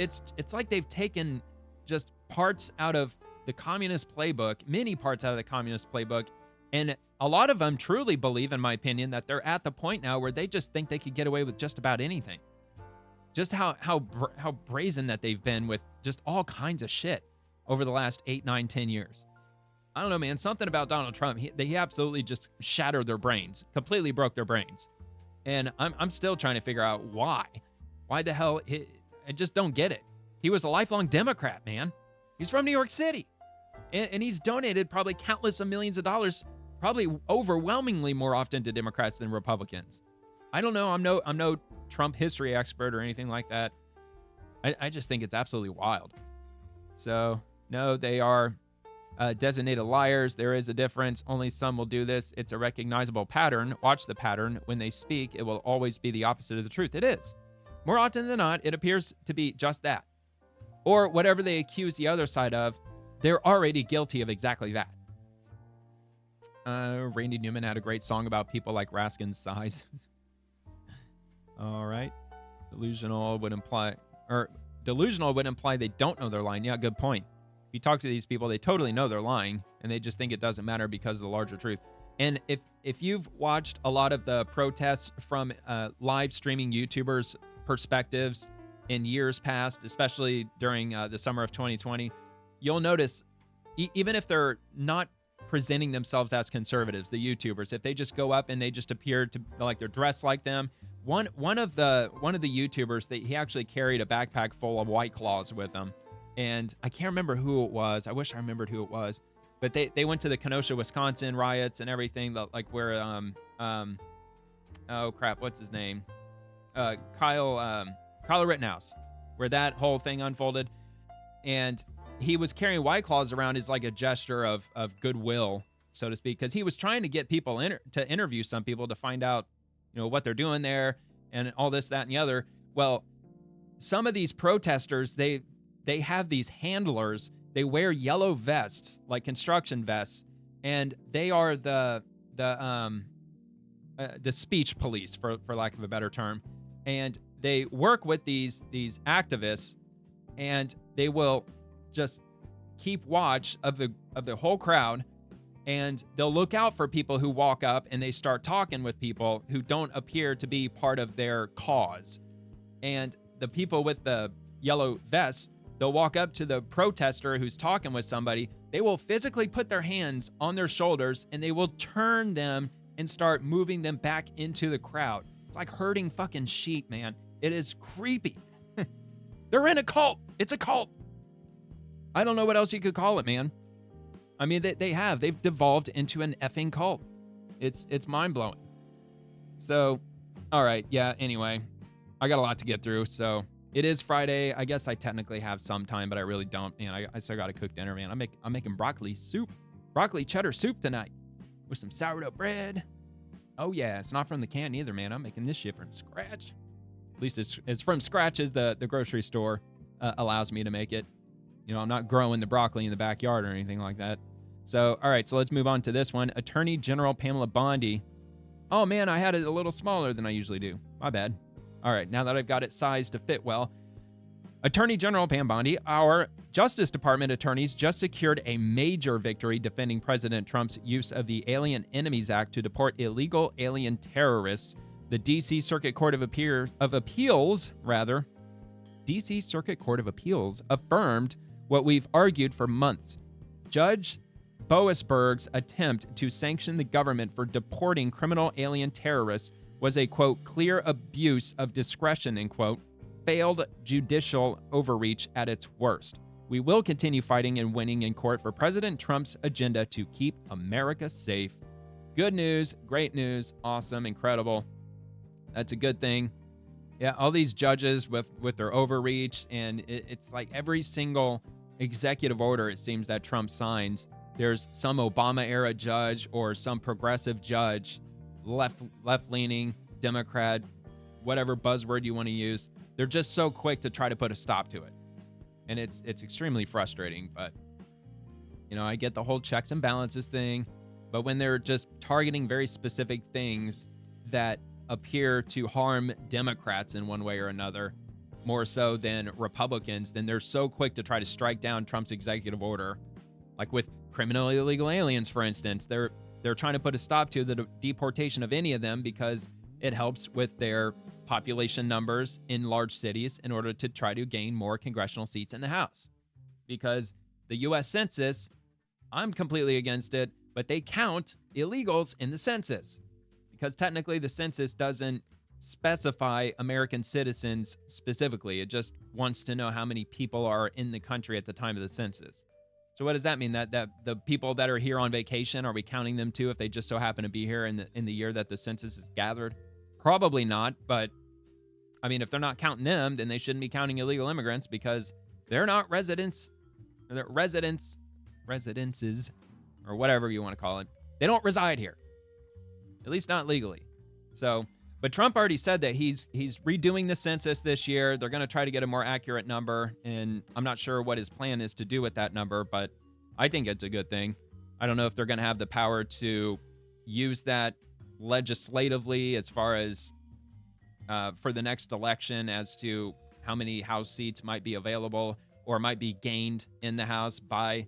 like they've taken just parts out of the communist playbook, many parts out of the communist playbook, and a lot of them truly believe, in my opinion, that they're at the point now where they just think they could get away with just about anything. Just how brazen that they've been with just all kinds of shit over the last 8, 9, 10 years. I don't know, man. Something about Donald Trump, he absolutely just shattered their brains, completely broke their brains. And I'm still trying to figure out why. Why the hell? I just don't get it. He was a lifelong Democrat, man. He's from New York City. And he's donated probably countless of millions of dollars, probably overwhelmingly more often to Democrats than Republicans. I don't know. I'm no Trump history expert or anything like that. I just think it's absolutely wild. So, no, they are designated liars. There is a difference. Only some will do this. It's a recognizable pattern. Watch the pattern. When they speak, it will always be the opposite of the truth. It is. More often than not, it appears to be just that. Or whatever they accuse the other side of, they're already guilty of exactly that. Randy Newman had a great song about people like Raskin's size. All right. Delusional would imply they don't know they're lying. Yeah, good point. If you talk to these people, they totally know they're lying, and they just think it doesn't matter because of the larger truth. And if you've watched a lot of the protests from live streaming YouTubers' perspectives in years past, especially during the summer of 2020, you'll notice, even if they're not presenting themselves as conservatives, the YouTubers, if they just go up and they just appear to like they're dressed like them. One of the YouTubers, he actually carried a backpack full of White Claws with him. And I can't remember who it was. I wish I remembered who it was. But they went to the Kenosha, Wisconsin riots and everything, like where oh crap, what's his name? Kyle Rittenhouse, where that whole thing unfolded. And he was carrying White Claws around as like a gesture of goodwill, so to speak, because he was trying to get people to interview some people to find out, what they're doing there and all this, that, and the other. Well, some of these protesters, they have these handlers. They wear yellow vests, like construction vests, and they are the speech police, for lack of a better term. And they work with these activists, and they will just keep watch of the whole crowd, and they'll look out for people who walk up and they start talking with people who don't appear to be part of their cause. And the people with the yellow vests, they'll walk up to the protester who's talking with somebody. They will physically put their hands on their shoulders and they will turn them and start moving them back into the crowd. It's like herding fucking sheep, man. It is creepy. They're in a cult. It's a cult. I don't know what else you could call it, man. I mean, they've devolved into an effing cult. It's mind-blowing. So, all right, yeah, anyway, I got a lot to get through, so it is Friday. I guess I technically have some time, but I really don't. I still got to cook dinner, man. I'm making broccoli cheddar soup tonight with some sourdough bread. Oh, yeah, it's not from the can either, man. I'm making this shit from scratch. At least it's from scratch as the grocery store allows me to make it. I'm not growing the broccoli in the backyard or anything like that. So, all right, so let's move on to this one. Attorney General Pamela Bondi. Oh, man, I had it a little smaller than I usually do. My bad. All right, now that I've got it sized to fit well. Attorney General Pam Bondi, our Justice Department attorneys just secured a major victory defending President Trump's use of the Alien Enemies Act to deport illegal alien terrorists. The D.C. Circuit Court of Appeals, D.C. Circuit Court of Appeals affirmed what we've argued for months. Judge Boasberg's attempt to sanction the government for deporting criminal alien terrorists was a, quote, clear abuse of discretion, end quote, failed judicial overreach at its worst. We will continue fighting and winning in court for President Trump's agenda to keep America safe. Good news, great news, awesome, incredible. That's a good thing. Yeah, all these judges with their overreach, and it's like every single executive order, it seems, that Trump signs, there's some Obama-era judge or some progressive judge, left-leaning, Democrat, whatever buzzword you want to use. They're just so quick to try to put a stop to it. And it's extremely frustrating, but, you know, I get the whole checks and balances thing, but when they're just targeting very specific things that appear to harm Democrats in one way or another, more so than Republicans, then they're so quick to try to strike down Trump's executive order. Like with criminally illegal aliens, for instance, they're trying to put a stop to the deportation of any of them because it helps with their population numbers in large cities in order to try to gain more congressional seats in the House. Because the U.S. Census, I'm completely against it, but they count illegals in the census. Because technically the census doesn't specify American citizens specifically. It just wants to know how many people are in the country at the time of the census. So what does that mean? That the people that are here on vacation, are we counting them too if they just so happen to be here in the year that the census is gathered? Probably not, but I mean, if they're not counting them, then they shouldn't be counting illegal immigrants because they're not residents, residences, or whatever you want to call it. They don't reside here, at least not legally. So, but Trump already said that he's redoing the census this year. They're going to try to get a more accurate number, and I'm not sure what his plan is to do with that number, but I think it's a good thing. I don't know if they're going to have the power to use that legislatively as far as for the next election as to how many House seats might be available or might be gained in the House by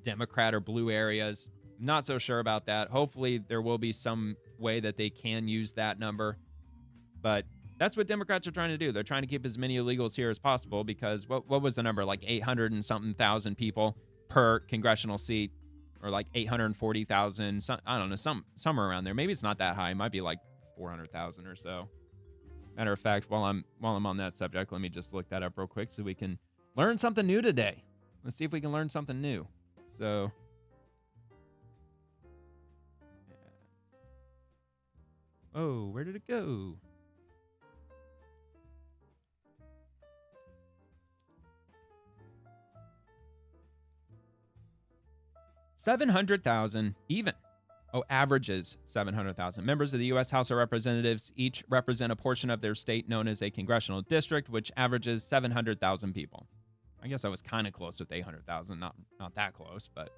Democrat or blue areas. Not so sure about that. Hopefully there will be some way that they can use that number. But that's what Democrats are trying to do. They're trying to keep as many illegals here as possible because what was the number? Like 800 and something thousand people per congressional seat, or like 840,000. I don't know, somewhere around there. Maybe it's not that high. It might be like 400,000 or so. Matter of fact, while I'm on that subject, let me just look that up real quick so we can learn something new today. Let's see if we can learn something new. So, oh, where did it go? $700,000 even. Oh, averages 700,000. Members of the U.S. House of Representatives each represent a portion of their state known as a congressional district, which averages 700,000 people. I guess I was kind of close with 800,000. Not that close, but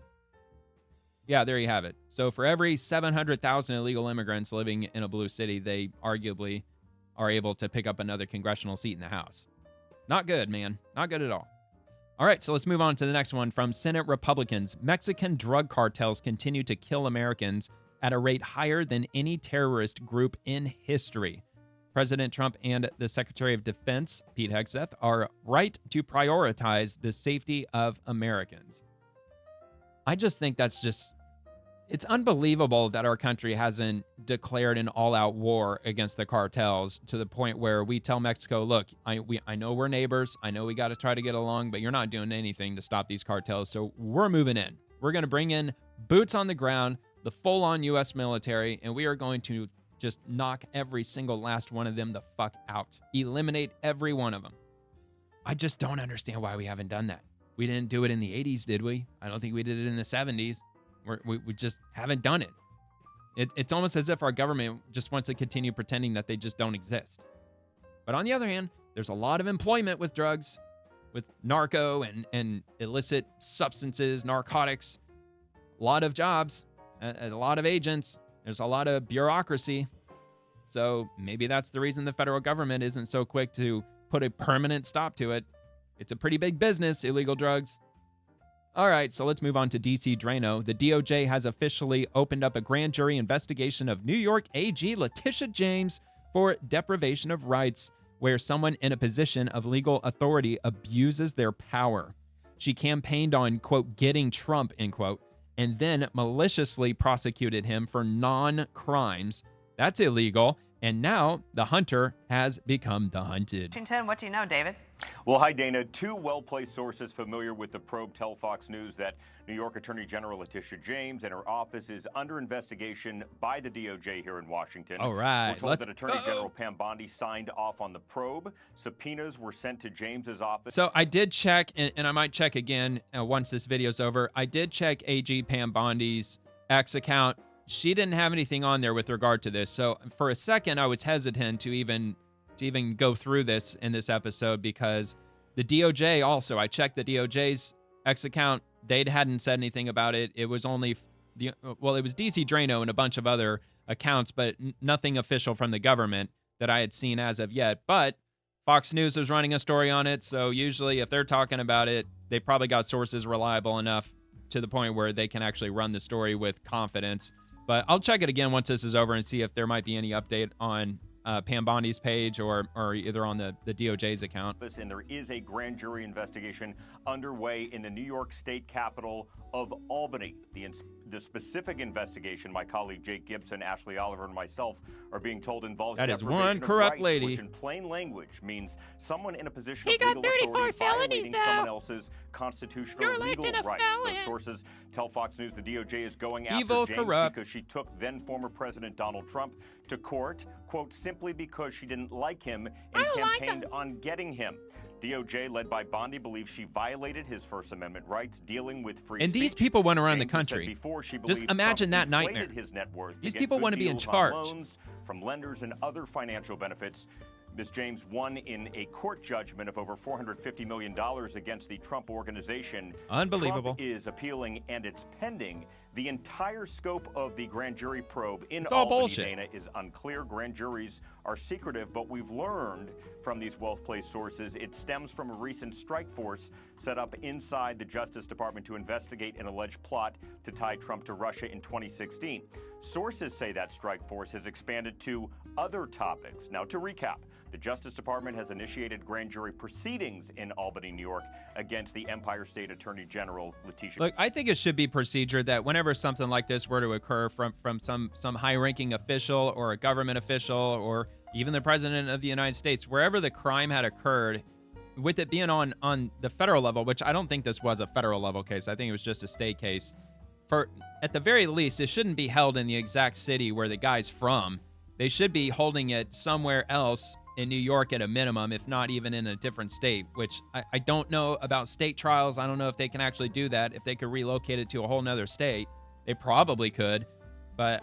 yeah, there you have it. So for every 700,000 illegal immigrants living in a blue city, they arguably are able to pick up another congressional seat in the House. Not good, man. Not good at all. All right, so let's move on to the next one from Senate Republicans. Mexican drug cartels continue to kill Americans at a rate higher than any terrorist group in history. President Trump and the Secretary of Defense, Pete Hegseth, are right to prioritize the safety of Americans. I just think it's unbelievable that our country hasn't declared an all-out war against the cartels to the point where we tell Mexico, look, I know we're neighbors. I know we got to try to get along, but you're not doing anything to stop these cartels. So we're moving in. We're going to bring in boots on the ground, the full-on U.S. military, and we are going to just knock every single last one of them the fuck out. Eliminate every one of them. I just don't understand why we haven't done that. We didn't do it in the 80s, did we? I don't think we did it in the 70s. We just haven't done it. It's almost as if our government just wants to continue pretending that they just don't exist. But on the other hand, there's a lot of employment with drugs, with narco and illicit substances, narcotics, a lot of jobs, a lot of agents. There's a lot of bureaucracy. So maybe that's the reason the federal government isn't so quick to put a permanent stop to it. It's a pretty big business, illegal drugs. All right, so let's move on to D.C. Drano. The DOJ has officially opened up a grand jury investigation of New York AG Leticia James for deprivation of rights, where someone in a position of legal authority abuses their power. She campaigned on, quote, getting Trump, end quote, and then maliciously prosecuted him for non-crimes. That's illegal. And now the hunter has become the hunted. Washington, what do you know, David? Well, hi, Dana. Two well-placed sources familiar with the probe tell Fox News that New York Attorney General Leticia James and her office is under investigation by the DOJ here in Washington. All right, We're told that Attorney General Pam Bondi signed off on the probe. Subpoenas were sent to James's office. So I did check, and I might check again once this video's over. I did check AG Pam Bondi's X account. She didn't have anything on there with regard to this. So for a second, I was hesitant to even go through this in this episode because the DOJ also, I checked the DOJ's X account. They hadn't said anything about it. It was only, it was DC Drano and a bunch of other accounts, but nothing official from the government that I had seen as of yet. But Fox News was running a story on it. So usually if they're talking about it, they probably got sources reliable enough to the point where they can actually run the story with confidence. But I'll check it again once this is over and see if there might be any update on Pam Bondi's page or either on the DOJ's account. And there is a grand jury investigation underway in the New York State capital of Albany. The specific investigation, my colleague Jake Gibson, Ashley Oliver, and myself are being told involves that is deprivation one of corrupt rights, lady. Which in plain language means someone in a position He of got legal 34 authority felonies, violating though. someone else's constitutional You're legal elected a rights. felon. Those sources tell Fox News the DOJ is going after Evil, James corrupt. because she took then former President Donald Trump to court, quote, simply because she didn't like him and campaigned on getting him. DOJ, led by Bondi, believes she violated his First Amendment rights dealing with free And speech. these people went around the James said country. before she Just believed imagine Trump that nightmare. inflated his net worth to These get people good want to be in deals on charge. loans from lenders and other financial benefits. Ms. James won in a court judgment of over $450 million against the Trump organization. Unbelievable. Trump is appealing, and it's pending. The entire scope of the grand jury probe in It's all Albany, bullshit. Dana, is unclear. Grand juries are secretive, but we've learned from these well-placed sources it stems from a recent strike force set up inside the Justice Department to investigate an alleged plot to tie Trump to Russia in 2016. Sources say that strike force has expanded to other topics. Now, to recap, the Justice Department has initiated grand jury proceedings in Albany, New York, against the Empire State Attorney General Leticia. Look, I think it should be procedure that whenever something like this were to occur from some high-ranking official or a government official or even the President of the United States, wherever the crime had occurred, with it being on the federal level, which I don't think this was a federal level case. I think it was just a state case. At the very least, it shouldn't be held in the exact city where the guy's from. They should be holding it somewhere else in New York at a minimum, if not even in a different state, which I don't know about state trials. I don't know if they can actually do that. If they could relocate it to a whole nother state, they probably could. But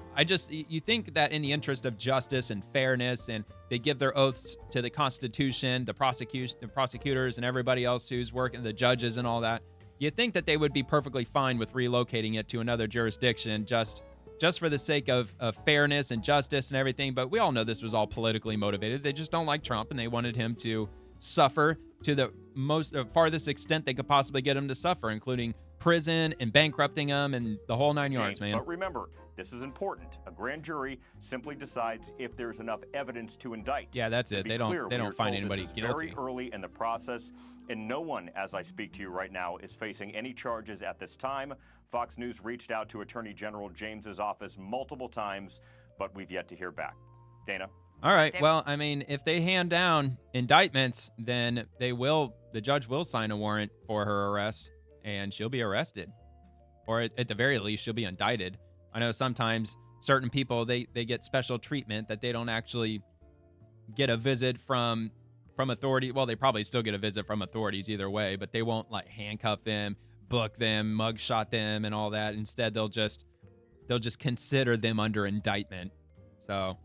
you think that in the interest of justice and fairness, and they give their oaths to the Constitution, the prosecutors and everybody else who's working, the judges and all that, you think that they would be perfectly fine with relocating it to another jurisdiction just for the sake of fairness and justice and everything. But we all know this was all politically motivated. They just don't like Trump, and they wanted him to suffer to the farthest extent they could possibly get him to suffer, including prison and bankrupting him and the whole nine yards, man. But remember, this is important. A grand jury simply decides if there's enough evidence to indict. Yeah, that's it. They don't find anybody guilty. Very early in the process, and no one, as I speak to you right now, is facing any charges at this time. Fox News reached out to Attorney General James's office multiple times, but we've yet to hear back. Dana? All right. Well, I mean, if they hand down indictments, then the judge will sign a warrant for her arrest, and she'll be arrested. Or at the very least, she'll be indicted. I know sometimes certain people, they get special treatment that they don't actually get a visit from authority. Well, they probably still get a visit from authorities either way, but they won't like handcuff them, book them, mugshot them, and all that. Instead, they'll just consider them under indictment. So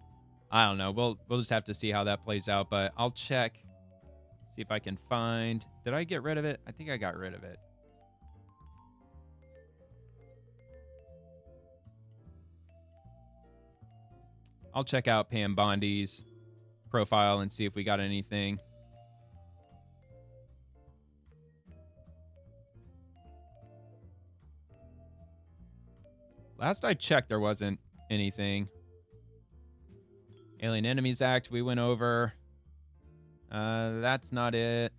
I don't know. We'll just have to see how that plays out. But I'll check, see if I can find. Did I get rid of it? I think I got rid of it. I'll check out Pam Bondi's profile and see if we got anything. Last I checked, there wasn't anything. Alien Enemies Act, we went over. That's not it.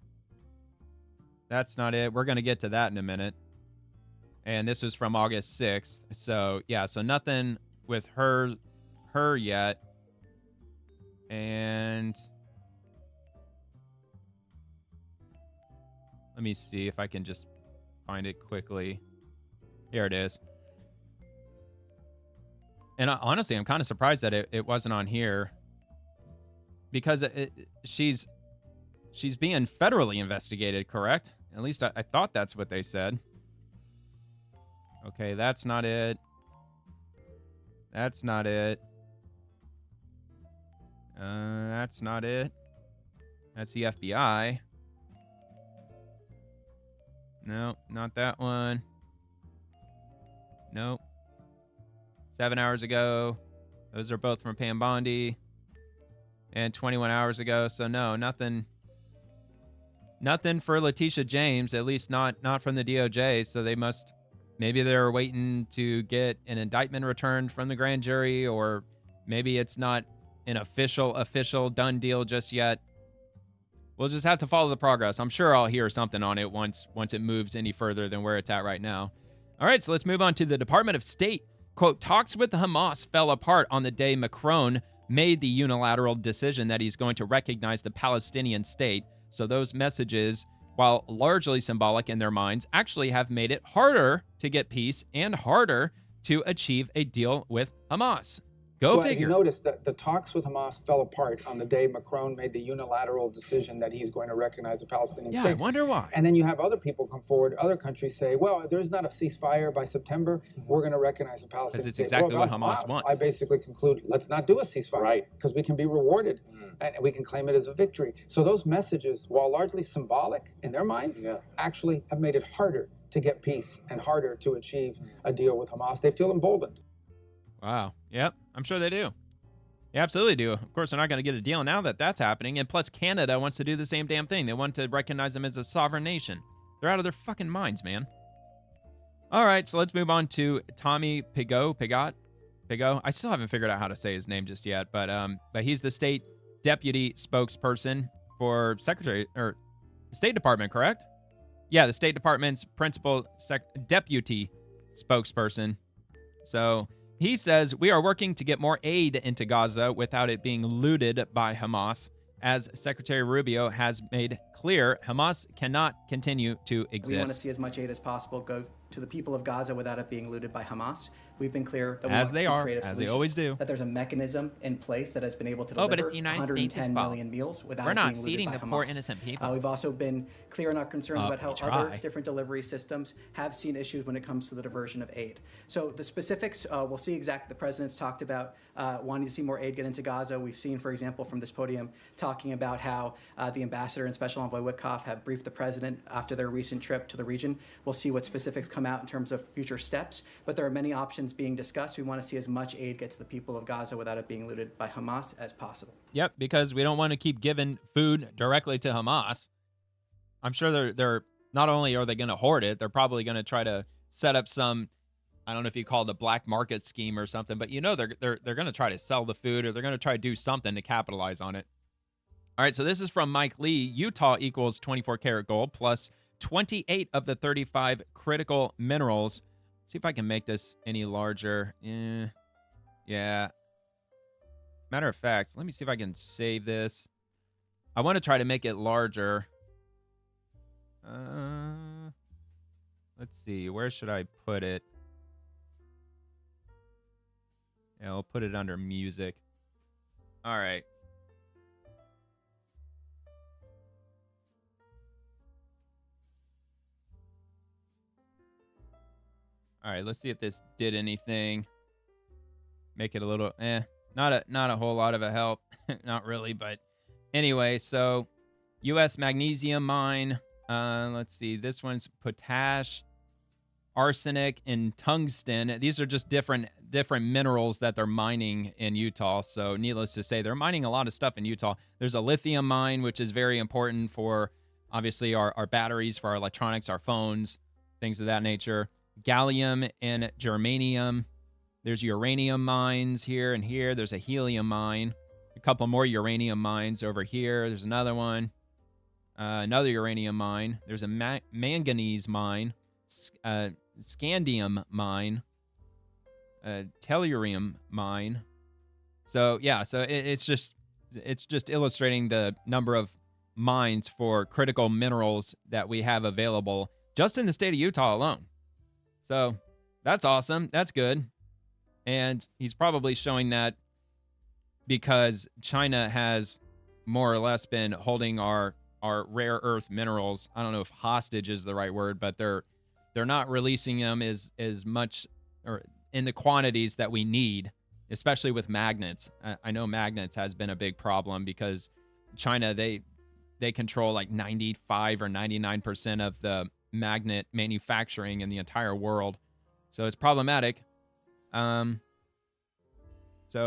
That's not it. We're going to get to that in a minute. And this was from August 6th. So, yeah, so nothing with her yet. And let me see if I can just find it quickly. Here it is. And honestly, I'm kind of surprised that it wasn't on here, because she's being federally investigated, correct? At least I thought that's what they said. Okay, that's not it. That's not it. That's not it. That's the FBI. No, not that one. Nope. 7 hours ago. Those are both from Pam Bondi. And 21 hours ago. So no, nothing for Leticia James, at least not from the DOJ. So they must, maybe they're waiting to get an indictment returned from the grand jury, or maybe it's not an official done deal just yet. We'll just have to follow the progress. I'm sure I'll hear something on it once it moves any further than where it's at right now. All right, so let's move on to the Department of State. Quote, talks with Hamas fell apart on the day Macron made the unilateral decision that he's going to recognize the Palestinian state. So those messages, while largely symbolic in their minds, actually have made it harder to get peace and harder to achieve a deal with Hamas. Go figure. You notice that the talks with Hamas fell apart on the day Macron made the unilateral decision that he's going to recognize the Palestinian state. Yeah, I wonder why. And then you have other people come forward, other countries say, well, if there's not a ceasefire by September, we're going to recognize the Palestinian state. Because it's exactly what Hamas wants. I basically conclude, let's not do a ceasefire. Right. Because we can be rewarded and we can claim it as a victory. So those messages, while largely symbolic in their minds, actually have made it harder to get peace and harder to achieve a deal with Hamas. They feel emboldened. Wow. Yep. I'm sure they do. They absolutely do. Of course, they're not going to get a deal now that that's happening. And plus, Canada wants to do the same damn thing. They want to recognize them as a sovereign nation. They're out of their fucking minds, man. All right, so let's move on to Tommy Pigott. I still haven't figured out how to say his name just yet, but he's the state deputy spokesperson for State Department, correct? Yeah, the State Department's principal deputy spokesperson. So he says, we are working to get more aid into Gaza without it being looted by Hamas. As Secretary Rubio has made clear, Hamas cannot continue to exist. We want to see as much aid as possible go to the people of Gaza without it being looted by Hamas. We've been clear that we want to see creative solutions, as they always do, that there's a mechanism in place that has been able to deliver but it's the United 110 million meals without We're it not being feeding looted the by poor Hamas. innocent people. We've also been clear in our concerns about how other try. different delivery systems have seen issues when it comes to the diversion of aid. So the specifics, we'll see exactly. The president's talked about wanting to see more aid get into Gaza. We've seen, for example, from this podium, talking about how the ambassador and special envoy Witkoff have briefed the president after their recent trip to the region. We'll see what specifics come out in terms of future steps, but there are many options being discussed. We want to see as much aid get to the people of Gaza without it being looted by Hamas as possible. Yep, because we don't want to keep giving food directly to Hamas. I'm sure they're not only are they going to hoard it, they're probably going to try to set up some, I don't know if you call it a black market scheme or something, but they're going to try to sell the food, or they're going to try to do something to capitalize on it. All right, so this is from Mike Lee. Utah equals 24 karat gold plus 28 of the 35 critical minerals. See if I can make this any larger. Yeah. Matter of fact, let me see if I can save this. I want to try to make it larger. Let's see. Where should I put it? Yeah, I'll put it under music. All right. All right, let's see if this did anything. Make it a little, not a whole lot of a help. Not really, but anyway, so U.S. magnesium mine. Let's see, this one's potash, arsenic, and tungsten. These are just different minerals that they're mining in Utah. So needless to say, they're mining a lot of stuff in Utah. There's a lithium mine, which is very important for, obviously, our batteries, for our electronics, our phones, things of that nature. Gallium and germanium. There's uranium mines here and here. There's a helium mine. A couple more uranium mines over here. There's another one. Another uranium mine. There's a manganese mine. Scandium mine. Tellurium mine. So, yeah. So it's just it's just illustrating the number of mines for critical minerals that we have available just in the state of Utah alone. So that's awesome. That's good. And he's probably showing that because China has more or less been holding our rare earth minerals. I don't know if hostage is the right word, but they're not releasing them as much or in the quantities that we need, especially with magnets. I know magnets has been a big problem because China, they control like 95 or 99% of the magnet manufacturing in the entire world. So it's problematic. So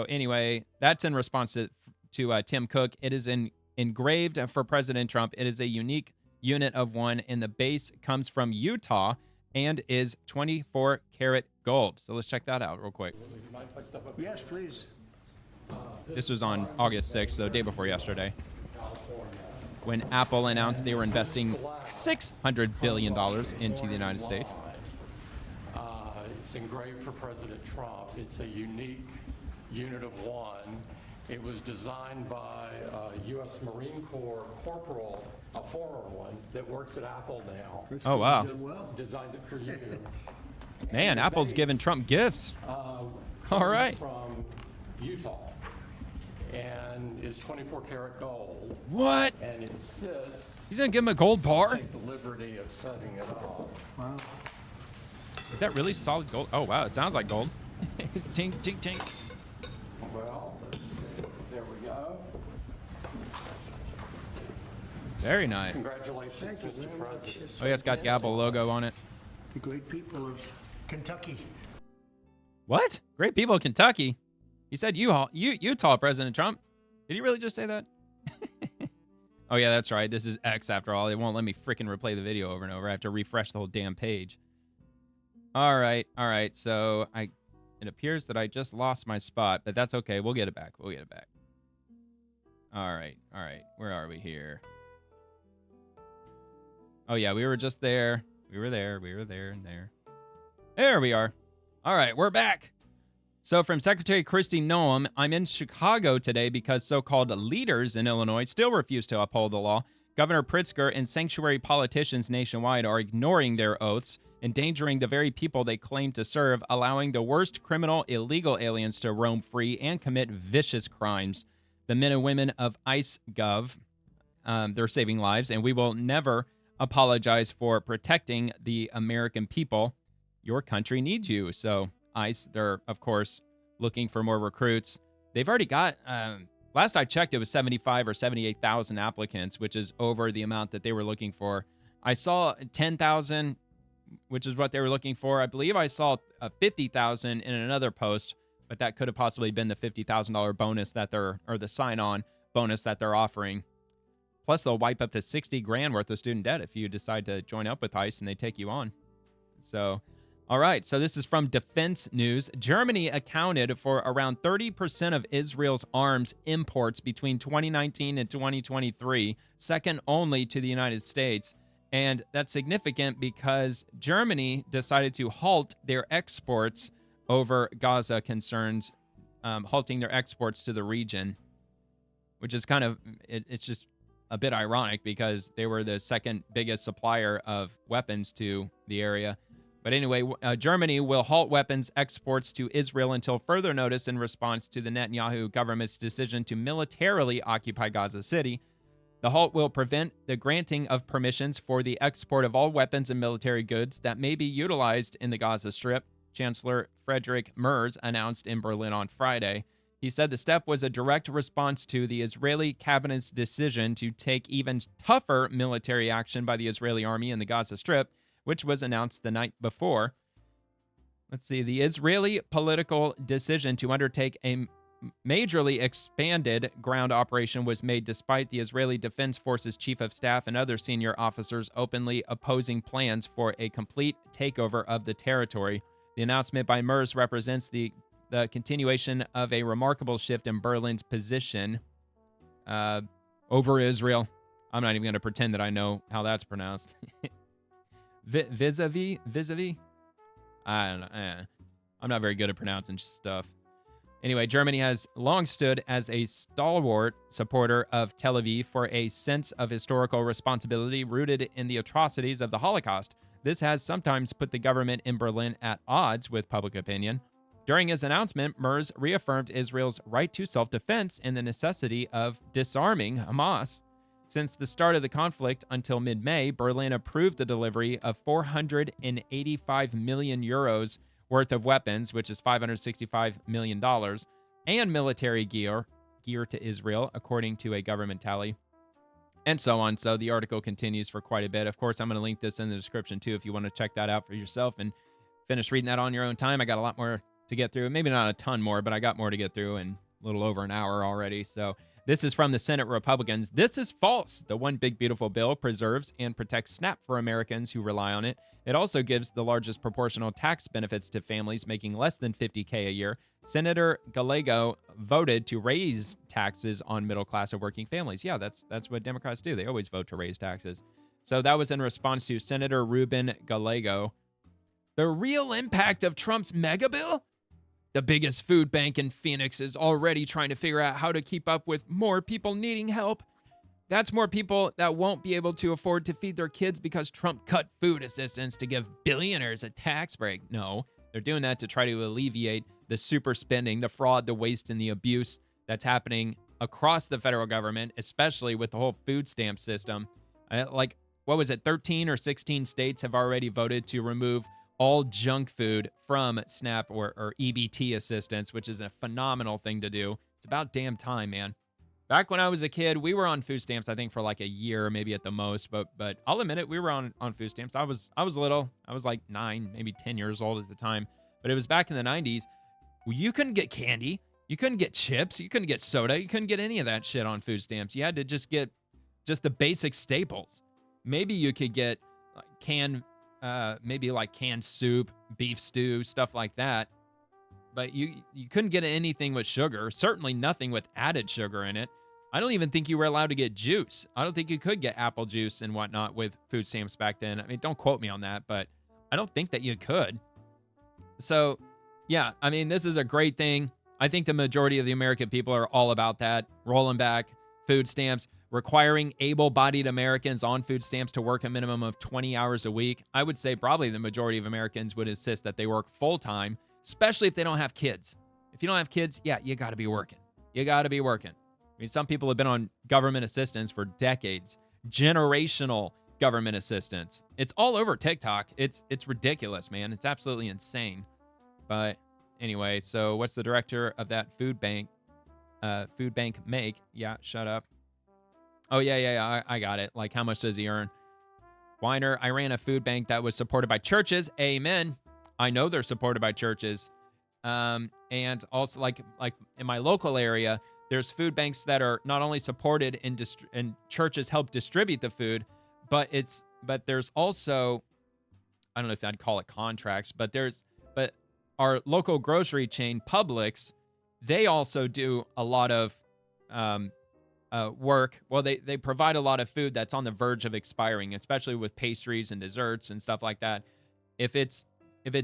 anyway, that's in response to Tim Cook. It is engraved for President Trump. It is a unique unit of one, and the base comes from Utah and is 24 karat gold. So let's check that out real quick. Yes, please. This was on August 6th, so the day before yesterday, when Apple announced they were investing $600 billion into the United States. It's engraved for President Trump. It's a unique unit of one. It was designed by a U.S. Marine Corps corporal, a former one, that works at Apple now. Oh, wow. Designed it for you. Man, Apple's giving Trump gifts. All right. From Utah. And is 24 karat gold. What? And it sits. He's going to give him a gold bar? Take the liberty of setting it up. Wow. Is that really solid gold? Oh, wow. It sounds like gold. Tink, tink, tink. Well, let's see. There we go. Very nice. Congratulations, Mr. President. Oh, yeah, it's got the Apple logo on it. The great people of Kentucky. What? Great people of Kentucky? He said Utah, President Trump. Did he really just say that? Oh, yeah, that's right. This is X after all. It won't let me freaking replay the video over and over. I have to refresh the whole damn page. All right. So it appears that I just lost my spot, but that's okay. We'll get it back. All right. Where are we here? Oh, yeah, we were just there. We were there and there. There we are. All right, we're back. So from Secretary Kristi Noem, I'm in Chicago today because so-called leaders in Illinois still refuse to uphold the law. Governor Pritzker and sanctuary politicians nationwide are ignoring their oaths, endangering the very people they claim to serve, allowing the worst criminal illegal aliens to roam free and commit vicious crimes. The men and women of ICE Gov, they're saving lives, and we will never apologize for protecting the American people. Your country needs you. So ICE, they're, of course, looking for more recruits. They've already got, last I checked, it was 75 or 78,000 applicants, which is over the amount that they were looking for. I saw 10,000, which is what they were looking for. I believe I saw 50,000 in another post, but that could have possibly been the $50,000 bonus that or the sign-on bonus that they're offering. Plus, they'll wipe up to $60,000 worth of student debt if you decide to join up with ICE and they take you on. So, all right. So this is from Defense News. Germany accounted for around 30% of Israel's arms imports between 2019 and 2023, second only to the United States. And that's significant because Germany decided to halt their exports over Gaza concerns, halting their exports to the region, which is kind of, it's just a bit ironic because they were the second biggest supplier of weapons to the area. But anyway, Germany will halt weapons exports to Israel until further notice in response to the Netanyahu government's decision to militarily occupy Gaza City. The halt will prevent the granting of permissions for the export of all weapons and military goods that may be utilized in the Gaza Strip, Chancellor Friedrich Merz announced in Berlin on Friday. He said the step was a direct response to the Israeli cabinet's decision to take even tougher military action by the Israeli army in the Gaza Strip, which was announced the night before. Let's see. The Israeli political decision to undertake a majorly expanded ground operation was made despite the Israeli Defense Forces Chief of Staff and other senior officers openly opposing plans for a complete takeover of the territory. The announcement by Merz represents the continuation of a remarkable shift in Berlin's position over Israel. I'm not even going to pretend that I know how that's pronounced. Vis-a-vis? I don't know. I'm not very good at pronouncing stuff. Anyway, Germany has long stood as a stalwart supporter of Tel Aviv for a sense of historical responsibility rooted in the atrocities of the Holocaust. This has sometimes put the government in Berlin at odds with public opinion. During his announcement, Merz reaffirmed Israel's right to self-defense and the necessity of disarming Hamas. Since the start of the conflict until mid-May, Berlin approved the delivery of 485 million euros worth of weapons, which is $565 million, and military gear to Israel, according to a government tally, and so on. So the article continues for quite a bit. Of course, I'm going to link this in the description too if you want to check that out for yourself and finish reading that on your own time. I got a lot more to get through. Maybe not a ton more, but I got more to get through in a little over an hour already. So this is from the Senate Republicans. This is false. The One Big Beautiful Bill preserves and protects SNAP for Americans who rely on it. It also gives the largest proportional tax benefits to families making less than $50K a year. Senator Gallego voted to raise taxes on middle class and working families. Yeah, that's what Democrats do. They always vote to raise taxes. So that was in response to Senator Ruben Gallego. The real impact of Trump's mega bill? The biggest food bank in Phoenix is already trying to figure out how to keep up with more people needing help. That's more people that won't be able to afford to feed their kids because Trump cut food assistance to give billionaires a tax break. No, they're doing that to try to alleviate the super spending, the fraud, the waste, and the abuse that's happening across the federal government, especially with the whole food stamp system. Like, what was it, 13 or 16 states have already voted to remove all junk food from SNAP or EBT assistance, which is a phenomenal thing to do. It's about damn time, man. Back when I was a kid, we were on food stamps, I think, for like a year, maybe at the most. But I'll admit it, we were on food stamps. I was little. I was like 9, maybe 10 years old at the time. But it was back in the 90s. You couldn't get candy. You couldn't get chips. You couldn't get soda. You couldn't get any of that shit on food stamps. You had to just get just the basic staples. Maybe you could get canned soup, beef stew, stuff like that. But you couldn't get anything with sugar. Certainly nothing with added sugar in it. I don't even think you were allowed to get juice. I don't think you could get apple juice and whatnot with food stamps back then. I mean, don't quote me on that, but I don't think that you could. So, yeah, I mean, this is a great thing. I think the majority of the American people are all about that. Rolling back food stamps, requiring able-bodied Americans on food stamps to work a minimum of 20 hours a week. I would say probably the majority of Americans would insist that they work full-time, especially if they don't have kids. If you don't have kids, yeah, you got to be working. You got to be working. I mean, some people have been on government assistance for decades. Generational government assistance. It's all over TikTok. It's ridiculous, man. It's absolutely insane. But anyway, so what's the director of that food bank make? Yeah, shut up. Oh, yeah, I got it. Like, how much does he earn? Weiner, I ran a food bank that was supported by churches. Amen. I know they're supported by churches. And also, like in my local area, there's food banks that are not only supported and churches help distribute the food, but there's also, I don't know if I'd call it contracts, but our local grocery chain, Publix, they also do a lot of work. Well, they provide a lot of food that's on the verge of expiring, especially with pastries and desserts and stuff like that. If it's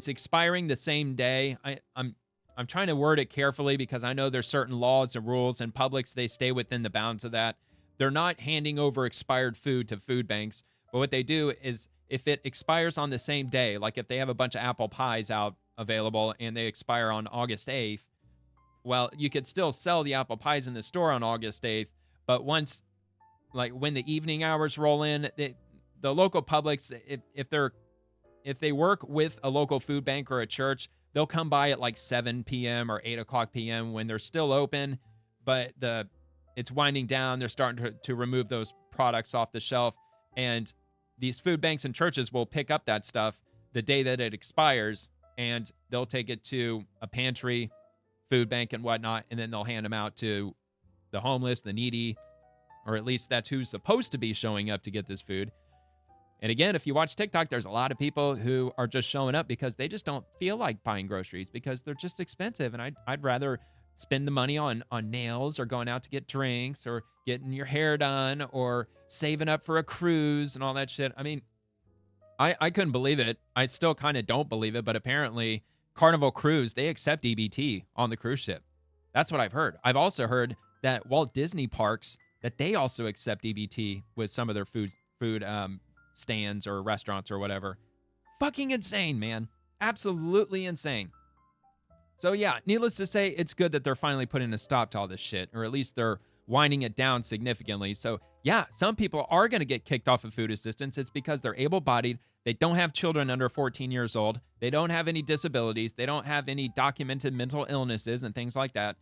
expiring the same day, I'm trying to word it carefully because I know there's certain laws and rules, and Publix, they stay within the bounds of that. They're not handing over expired food to food banks, but what they do is if it expires on the same day, like if they have a bunch of apple pies out available and they expire on August 8th, well, you could still sell the apple pies in the store on August 8th, but once, like when the evening hours roll in, the local Publix, if they work with a local food bank or a church, they'll come by at like 7 p.m. or 8 o'clock p.m. when they're still open, but it's winding down. They're starting to remove those products off the shelf, and these food banks and churches will pick up that stuff the day that it expires, and they'll take it to a pantry, food bank, and whatnot, and then they'll hand them out to the homeless, the needy, or at least that's who's supposed to be showing up to get this food. And again, if you watch TikTok, there's a lot of people who are just showing up because they just don't feel like buying groceries because they're just expensive. And I'd rather spend the money on nails or going out to get drinks or getting your hair done or saving up for a cruise and all that shit. I mean, I couldn't believe it. I still kind of don't believe it, but apparently Carnival Cruise, they accept EBT on the cruise ship. That's what I've heard. I've also heard that Walt Disney parks, that they also accept EBT with some of their food stands or restaurants or whatever. Fucking insane, man. Absolutely insane. So yeah, needless to say, it's good that they're finally putting a stop to all this shit, or at least they're winding it down significantly. So yeah, some people are going to get kicked off of food assistance. It's because they're able-bodied. They don't have children under 14 years old. They don't have any disabilities. They don't have any documented mental illnesses and things like that.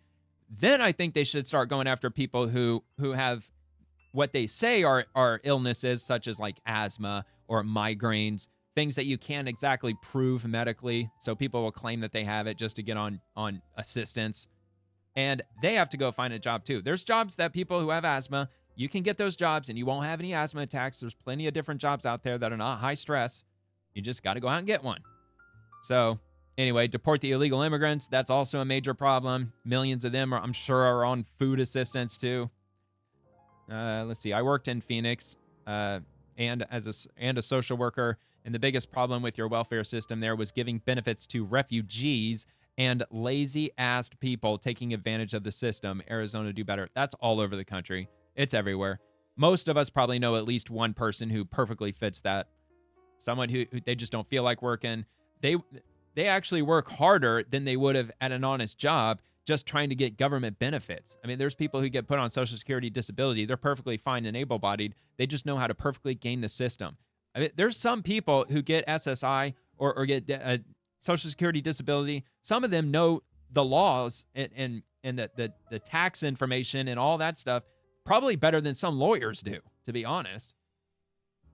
Then I think they should start going after people who have what they say are illnesses, such as like asthma or migraines, things that you can't exactly prove medically. So people will claim that they have it just to get on assistance. And they have to go find a job too. There's jobs that people who have asthma, you can get those jobs and you won't have any asthma attacks. There's plenty of different jobs out there that are not high stress. You just got to go out and get one. So anyway, deport the illegal immigrants. That's also a major problem. Millions of them, I'm sure, are on food assistance too. Let's see. I worked in Phoenix and a social worker. And the biggest problem with your welfare system there was giving benefits to refugees and lazy-ass people taking advantage of the system. Arizona, do better. That's all over the country. It's everywhere. Most of us probably know at least one person who perfectly fits that. Someone who they just don't feel like working. They actually work harder than they would have at an honest job just trying to get government benefits. I mean, there's people who get put on Social Security disability. They're perfectly fine and able-bodied. They just know how to perfectly game the system. I mean, there's some people who get SSI or get Social Security disability. Some of them know the laws and the tax information and all that stuff probably better than some lawyers do, to be honest.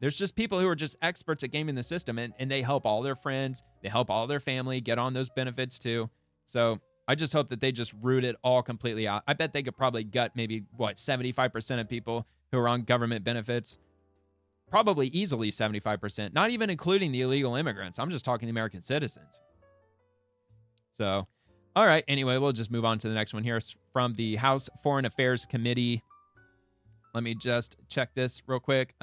There's just people who are just experts at gaming the system, and they help all their friends, they help all their family get on those benefits too. So I just hope that they just root it all completely out. I bet they could probably gut maybe, 75% of people who are on government benefits. Probably easily 75%, not even including the illegal immigrants. I'm just talking the American citizens. So, all right. Anyway, we'll just move on to the next one here. It's from the House Foreign Affairs Committee. Let me just check this real quick.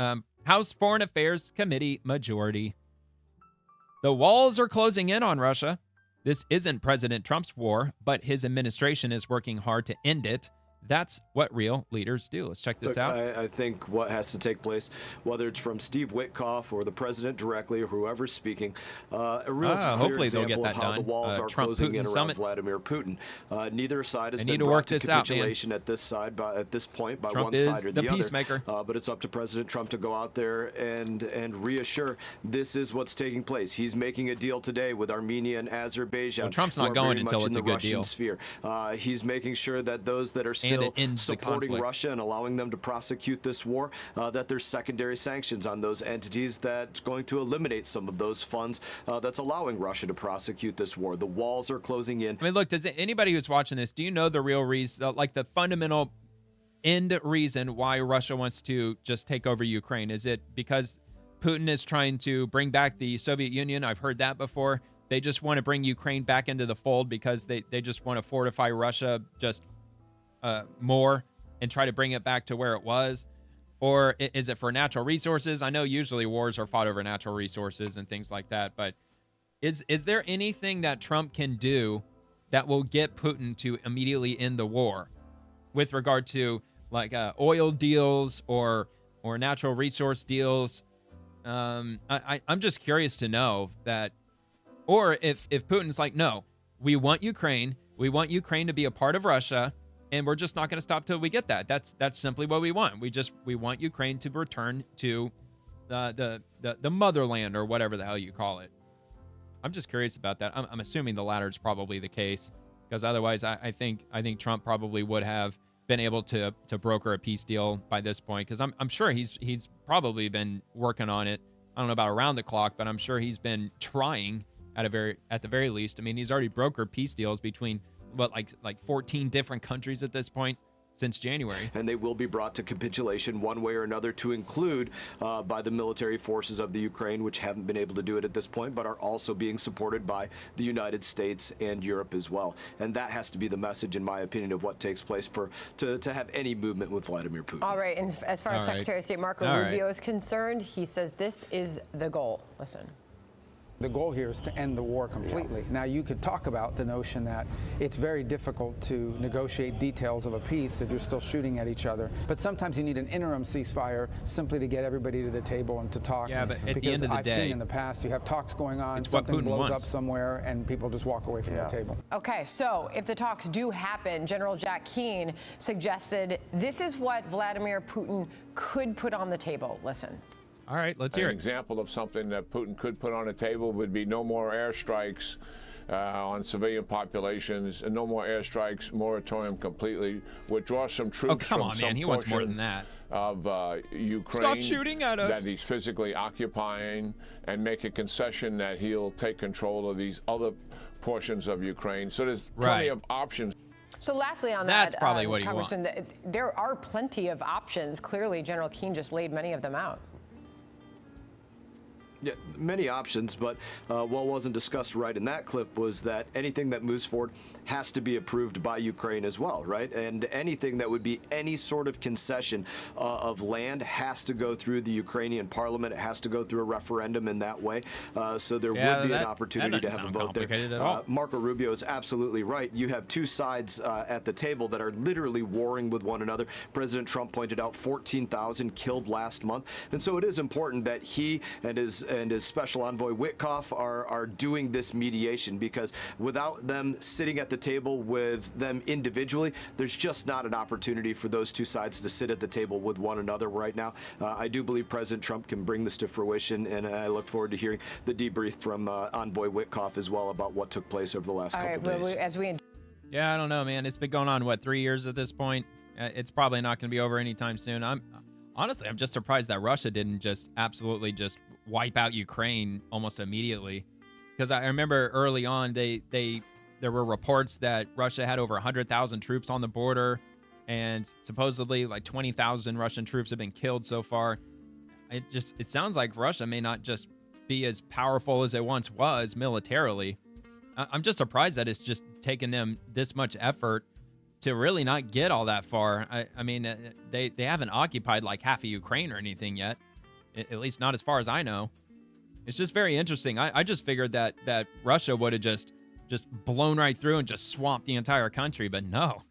House Foreign Affairs Committee majority. The walls are closing in on Russia. This isn't President Trump's war, but his administration is working hard to end it. That's what real leaders do. Let's check this out. I think what has to take place, whether it's from Steve Witkoff or the president directly or whoever's speaking, a real clear example of how the walls are closing in around Vladimir Putin. Neither side has been brought to capitulation at this point by one side or the other. But it's up to President Trump to go out there and reassure this is what's taking place. He's making a deal today with Armenia and Azerbaijan. Well, Trump's not going until it's a good deal. He's making sure that those that are still supporting Russia and allowing them to prosecute this war, that there's secondary sanctions on those entities that's going to eliminate some of those funds that's allowing Russia to prosecute this war. The walls are closing in. I mean, look, does anybody who's watching this, do you know the real reason, like the fundamental end reason why Russia wants to just take over Ukraine? Is it because Putin is trying to bring back the Soviet Union? I've heard that before. They just want to bring Ukraine back into the fold because they just want to fortify Russia just more and try to bring it back to where it was? Or is it for natural resources? I know usually wars are fought over natural resources and things like that, but is there anything that Trump can do that will get Putin to immediately end the war with regard to like oil deals or natural resource deals? I'm just curious to know that, or if Putin's like, no, we want Ukraine to be a part of Russia, and we're just not going to stop till we get that. That's simply what we want. We want Ukraine to return to the motherland or whatever the hell you call it. I'm just curious about that. I'm assuming the latter is probably the case, because otherwise I think Trump probably would have been able to broker a peace deal by this point, because I'm sure he's probably been working on it. I don't know about around the clock, but I'm sure he's been trying at the very least. I mean, he's already brokered peace deals between like 14 different countries at this point since January. And they will be brought to capitulation one way or another, to include by the military forces of the Ukraine, which haven't been able to do it at this point, but are also being supported by the United States and Europe as well. And that has to be the message, in my opinion, of what takes place to have any movement with Vladimir Putin. All right, and as far as Secretary of State Marco Rubio is concerned, he says this is the goal. Listen. The goal here is to end the war completely. Now, you could talk about the notion that it's very difficult to negotiate details of a peace if you're still shooting at each other. But sometimes you need an interim ceasefire simply to get everybody to the table and to talk. Yeah, but at because the end of the I've day, seen in the past, you have talks going on, it's what something Putin blows wants. up somewhere, and people just walk away from the table. Okay, so if the talks do happen, General Jack Keane suggested this is what Vladimir Putin could put on the table. Listen. All right, let's hear An it. example of something that Putin could put on the table would be no more airstrikes on civilian populations, and no more airstrikes, moratorium completely, withdraw some troops come from on, some man. He wants more than that. of Ukraine. Stop shooting at us. That he's physically occupying, and make a concession that he'll take control of these other portions of Ukraine. So there's plenty of options. So lastly on That's that, probably what he Congressman, there are plenty of options. Clearly, General Keane just laid many of them out. Yeah, many options, but what wasn't discussed right in that clip was that anything that moves forward has to be approved by Ukraine as well, right? And anything that would be any sort of concession of land has to go through the Ukrainian parliament. It has to go through a referendum in that way. So there would be an opportunity to have a vote there. Marco Rubio is absolutely right. You have two sides at the table that are literally warring with one another. President Trump pointed out 14,000 killed last month. And so it is important that he and his special envoy Witkoff are doing this mediation, because without them sitting at the table with them individually, there's just not an opportunity for those two sides to sit at the table with one another right now. I do believe President Trump can bring this to fruition, and I look forward to hearing the debrief from Envoy Witkoff as well about what took place over the last couple of days. Yeah, I don't know, man. It's been going on, 3 years at this point? It's probably not going to be over anytime soon. I'm just surprised that Russia didn't just absolutely just wipe out Ukraine almost immediately. Because I remember early on, there were reports that Russia had over 100,000 troops on the border, and supposedly like 20,000 Russian troops have been killed so far. It sounds like Russia may not just be as powerful as it once was militarily. I'm just surprised that it's just taken them this much effort to really not get all that far. I mean, they haven't occupied like half of Ukraine or anything yet, at least not as far as I know. It's just very interesting. I just figured that Russia would have just blown right through and just swamped the entire country, but no.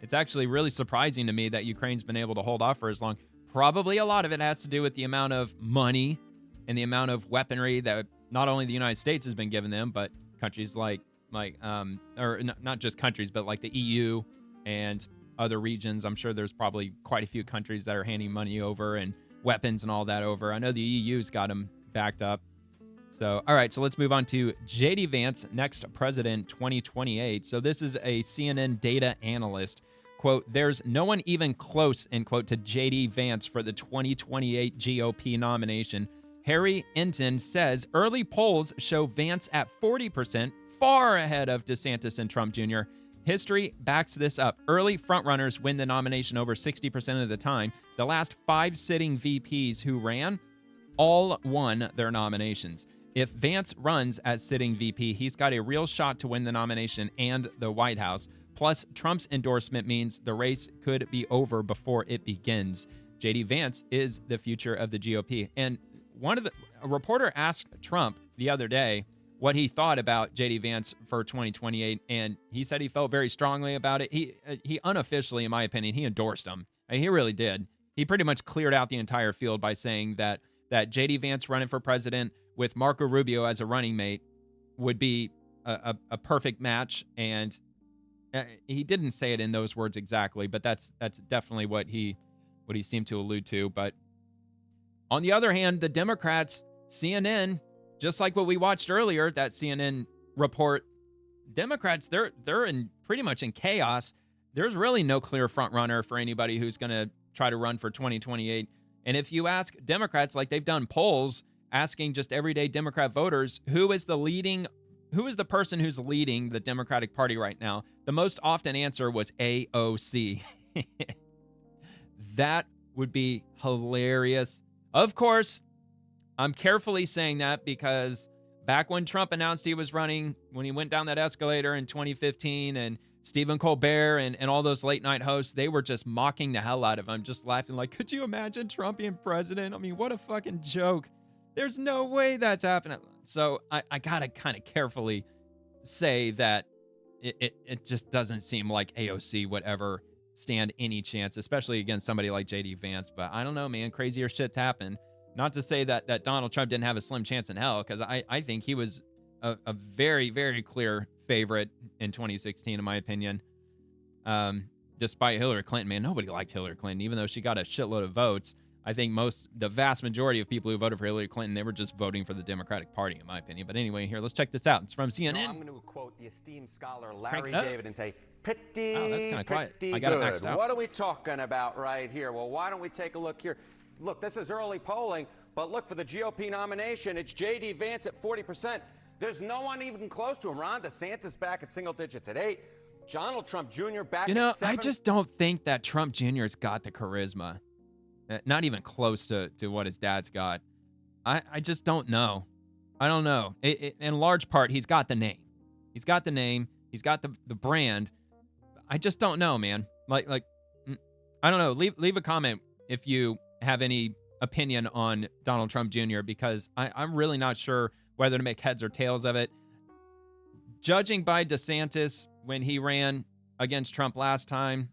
It's actually really surprising to me that Ukraine's been able to hold off for as long. Probably a lot of it has to do with the amount of money and the amount of weaponry that not only the United States has been giving them, but countries like or not just countries, but like the EU and other regions. I'm sure there's probably quite a few countries that are handing money over and weapons and all that over. I know the EU's got them backed up. So, all right, so let's move on to J.D. Vance, next president 2028. So this is a CNN data analyst. Quote, there's no one even close, end quote, to J.D. Vance for the 2028 GOP nomination. Harry Enton says early polls show Vance at 40%, far ahead of DeSantis and Trump Jr. History backs this up. Early frontrunners win the nomination over 60% of the time. The last 5 sitting VPs who ran all won their nominations. If Vance runs as sitting VP, he's got a real shot to win the nomination and the White House. Plus, Trump's endorsement means the race could be over before it begins. J.D. Vance is the future of the GOP. And a reporter asked Trump the other day what he thought about J.D. Vance for 2028, and he said he felt very strongly about it. He unofficially, in my opinion, he endorsed him. He really did. He pretty much cleared out the entire field by saying that J.D. Vance running for president with Marco Rubio as a running mate would be a perfect match. And he didn't say it in those words exactly, but that's definitely what he seemed to allude to. But on the other hand, the Democrats, CNN, just like what we watched earlier, that CNN report, Democrats, they're in pretty much in chaos. There's really no clear front runner for anybody who's going to try to run for 2028. And if you ask Democrats, like they've done polls asking just everyday Democrat voters, who is the person who's leading the Democratic Party right now? The most often answer was AOC. That would be hilarious. Of course, I'm carefully saying that because back when Trump announced he was running, when he went down that escalator in 2015, and Stephen Colbert and all those late night hosts, they were just mocking the hell out of him, just laughing like, could you imagine Trump being president? I mean, what a fucking joke. There's no way that's happening. So I gotta kind of carefully say that it just doesn't seem like AOC would ever stand any chance, especially against somebody like J.D. Vance. But I don't know, man. Crazier shit's happened. Not to say that Donald Trump didn't have a slim chance in hell, because I think he was a very, very clear favorite in 2016, in my opinion. Despite Hillary Clinton, man, nobody liked Hillary Clinton, even though she got a shitload of votes. I think the vast majority of people who voted for Hillary Clinton, they were just voting for the Democratic Party, in my opinion. But anyway, here, let's check this out. It's from CNN. No, I'm going to quote the esteemed scholar Larry David and say, pretty, oh, that's kind of quiet. I got good. it maxed out. What are we talking about right here? Well, why don't we take a look here? Look, this is early polling, but look, for the GOP nomination, it's J.D. Vance at 40%. There's no one even close to him. Ron DeSantis back at single digits at 8%. Donald Trump Jr. back at 7%. I just don't think that Trump Jr.'s got the charisma. Not even close to what his dad's got. I just don't know. I don't know. In large part, he's got the name. He's got the name. He's got the brand. I just don't know, man. Like I don't know. Leave a comment if you have any opinion on Donald Trump Jr., because I'm really not sure whether to make heads or tails of it. Judging by DeSantis when he ran against Trump last time,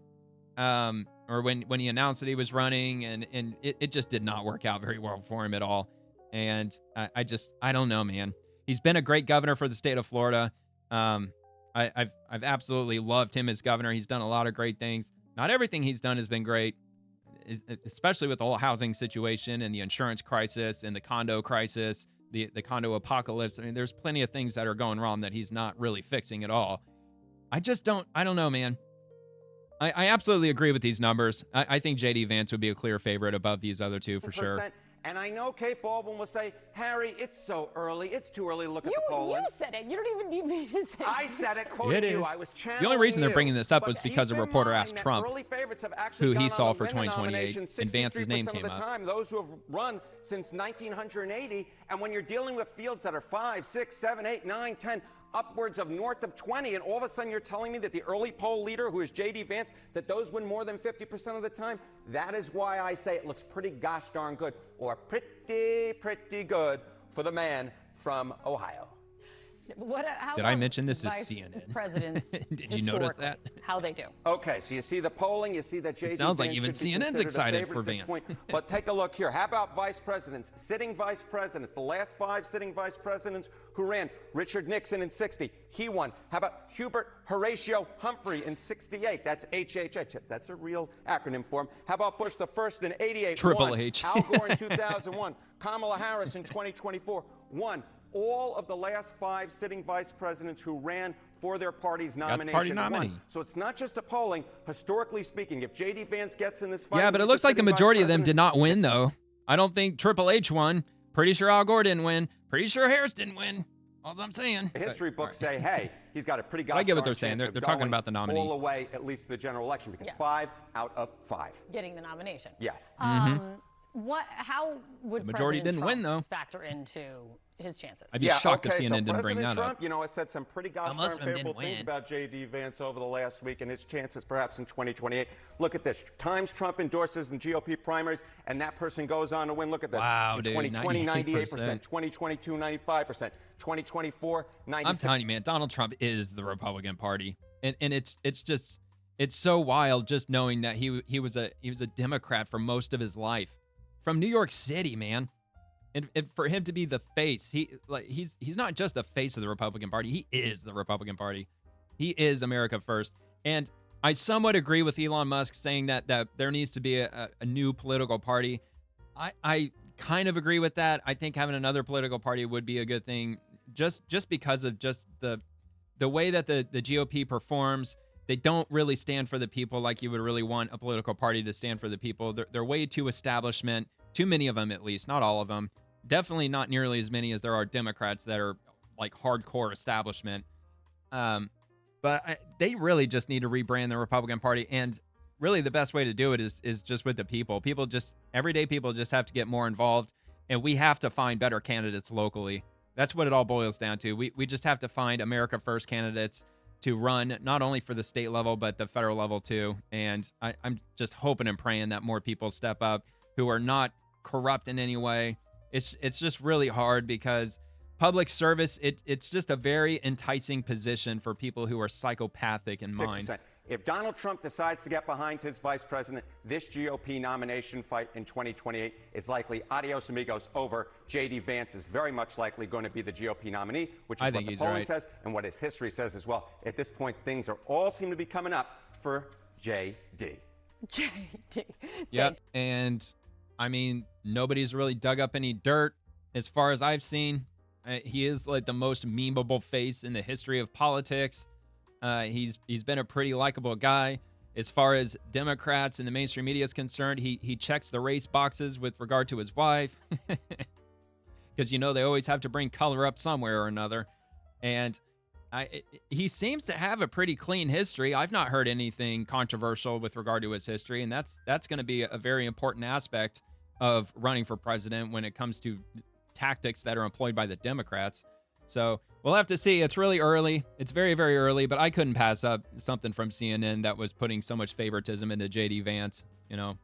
or when he announced that he was running, and it just did not work out very well for him at all. And I don't know, man. He's been a great governor for the state of Florida. I've absolutely loved him as governor. He's done a lot of great things. Not everything he's done has been great, especially with the whole housing situation and the insurance crisis and the condo crisis, the condo apocalypse. I mean, there's plenty of things that are going wrong that he's not really fixing at all. I don't know, man. I absolutely agree with these numbers. I think J.D. Vance would be a clear favorite above these other two for sure. And I know Kate Baldwin will say, Harry, it's so early. It's too early to look at the polling. You said it. You don't even need me to say it. I said it, quoting you. I was channeling the only reason they're you. bringing this up But was because a reporter asked Trump who he saw for 2028, and Vance's name came up. Time, those who have run since 1980, and when you're dealing with fields that are 5, 6, 7, 8, 9, 10, upwards of north of 20, and all of a sudden you're telling me that the early poll leader, who is J.D. Vance, that those win more than 50% of the time? That is why I say it looks pretty gosh darn good, or pretty good for the man from Ohio. Did I mention this is vice CNN? Presidents Did you notice that? How they do. Okay, so you see the polling, you see that J.D. Sounds like Vance even should be CNN's considered a excited favorite for at this Vance. point. But take a look here. How about vice presidents? Sitting vice presidents. The last 5 sitting vice presidents who ran. Richard Nixon in 60. He won. How about Hubert Horatio Humphrey in 68? That's HHH. That's a real acronym for him. How about Bush the first in 88? Triple Won. H. Al Gore in 2001. Kamala Harris in 2024. Won. All of the last 5 sitting vice presidents who ran for their party's nomination party nominee. won. So it's not just a polling. Historically speaking, if J.D. Vance gets in this fight... Yeah, but it looks like the majority of them did not win, though. I don't think Triple H won. Pretty sure Al Gore didn't win. Pretty sure Harris didn't win. All I'm saying. The history books say, hey, he's got a pretty I get what they're gosh saying. darn chance They're of talking going about the nominee. all the way, at least to the general election, because 5 out of 5. Getting the nomination. Yes. How would The majority President didn't Trump win, though. factor into his chances? I'd be shocked if CNN so didn't bring President that Trump, up. you know, has said some pretty gosh darn favorable things about J.D. Vance over the last week and his chances perhaps in 2028. Look at this. Times Trump endorses in GOP primaries, and that person goes on to win. Look at this. Wow, in dude, 2020, 98%. 98%. 2022, 95%. 2024, 96%. I'm telling you, man, Donald Trump is the Republican Party, and it's just so wild just knowing that he was a Democrat for most of his life, from New York City, man. And for him to be the face, he's not just the face of the Republican Party. He is the Republican Party. He is America first. And I somewhat agree with Elon Musk saying that there needs to be a new political party. I kind of agree with that. I think having another political party would be a good thing, just because of just the way that the GOP performs. They don't really stand for the people like you would really want a political party to stand for the people. They're way too establishment. Too many of them, at least. Not all of them. Definitely not nearly as many as there are Democrats that are like hardcore establishment. But they really just need to rebrand the Republican Party. And really the best way to do it is just with the people. Everyday people just have to get more involved. And we have to find better candidates locally. That's what it all boils down to. We just have to find America First candidates to run, not only for the state level, but the federal level too. And I'm just hoping and praying that more people step up who are not corrupt in any way. It's just really hard because public service, it's just a very enticing position for people who are psychopathic in mind. 6%. If Donald Trump decides to get behind his vice president, this GOP nomination fight in 2028 is likely adios amigos over. J.D. Vance is very much likely going to be the GOP nominee, which is what the polling says and what his history says as well. At this point, things all seem to be coming up for J.D. J.D. Yep, and I mean, nobody's really dug up any dirt as far as I've seen. He is like the most memeable face in the history of politics. He's been a pretty likable guy. As far as Democrats and the mainstream media is concerned, he checks the race boxes with regard to his wife. Because, you know, they always have to bring color up somewhere or another. And he seems to have a pretty clean history. I've not heard anything controversial with regard to his history. And that's going to be a very important aspect of running for president when it comes to tactics that are employed by the Democrats. So we'll have to see. It's really early. It's very, very early, but I couldn't pass up something from CNN that was putting so much favoritism into J.D. Vance, you know.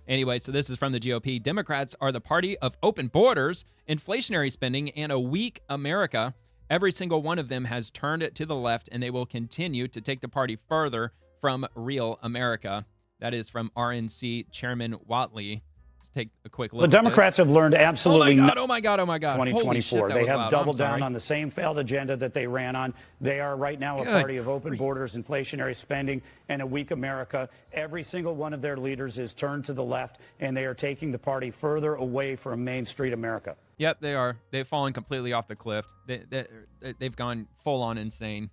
Anyway, so this is from the GOP. Democrats are the party of open borders, inflationary spending, and a weak America. Every single one of them has turned it to the left, and they will continue to take the party further from real America. That is from RNC Chairman Whatley. Let's take a quick look. The Democrats have learned absolutely nothing. Oh my God. 2024. They have doubled down on the same failed agenda that they ran on. They are right now a party of open borders, inflationary spending, and a weak America. Every single one of their leaders is turned to the left, and they are taking the party further away from Main Street America. Yep, they are. They've fallen completely off the cliff. They've gone full on insane.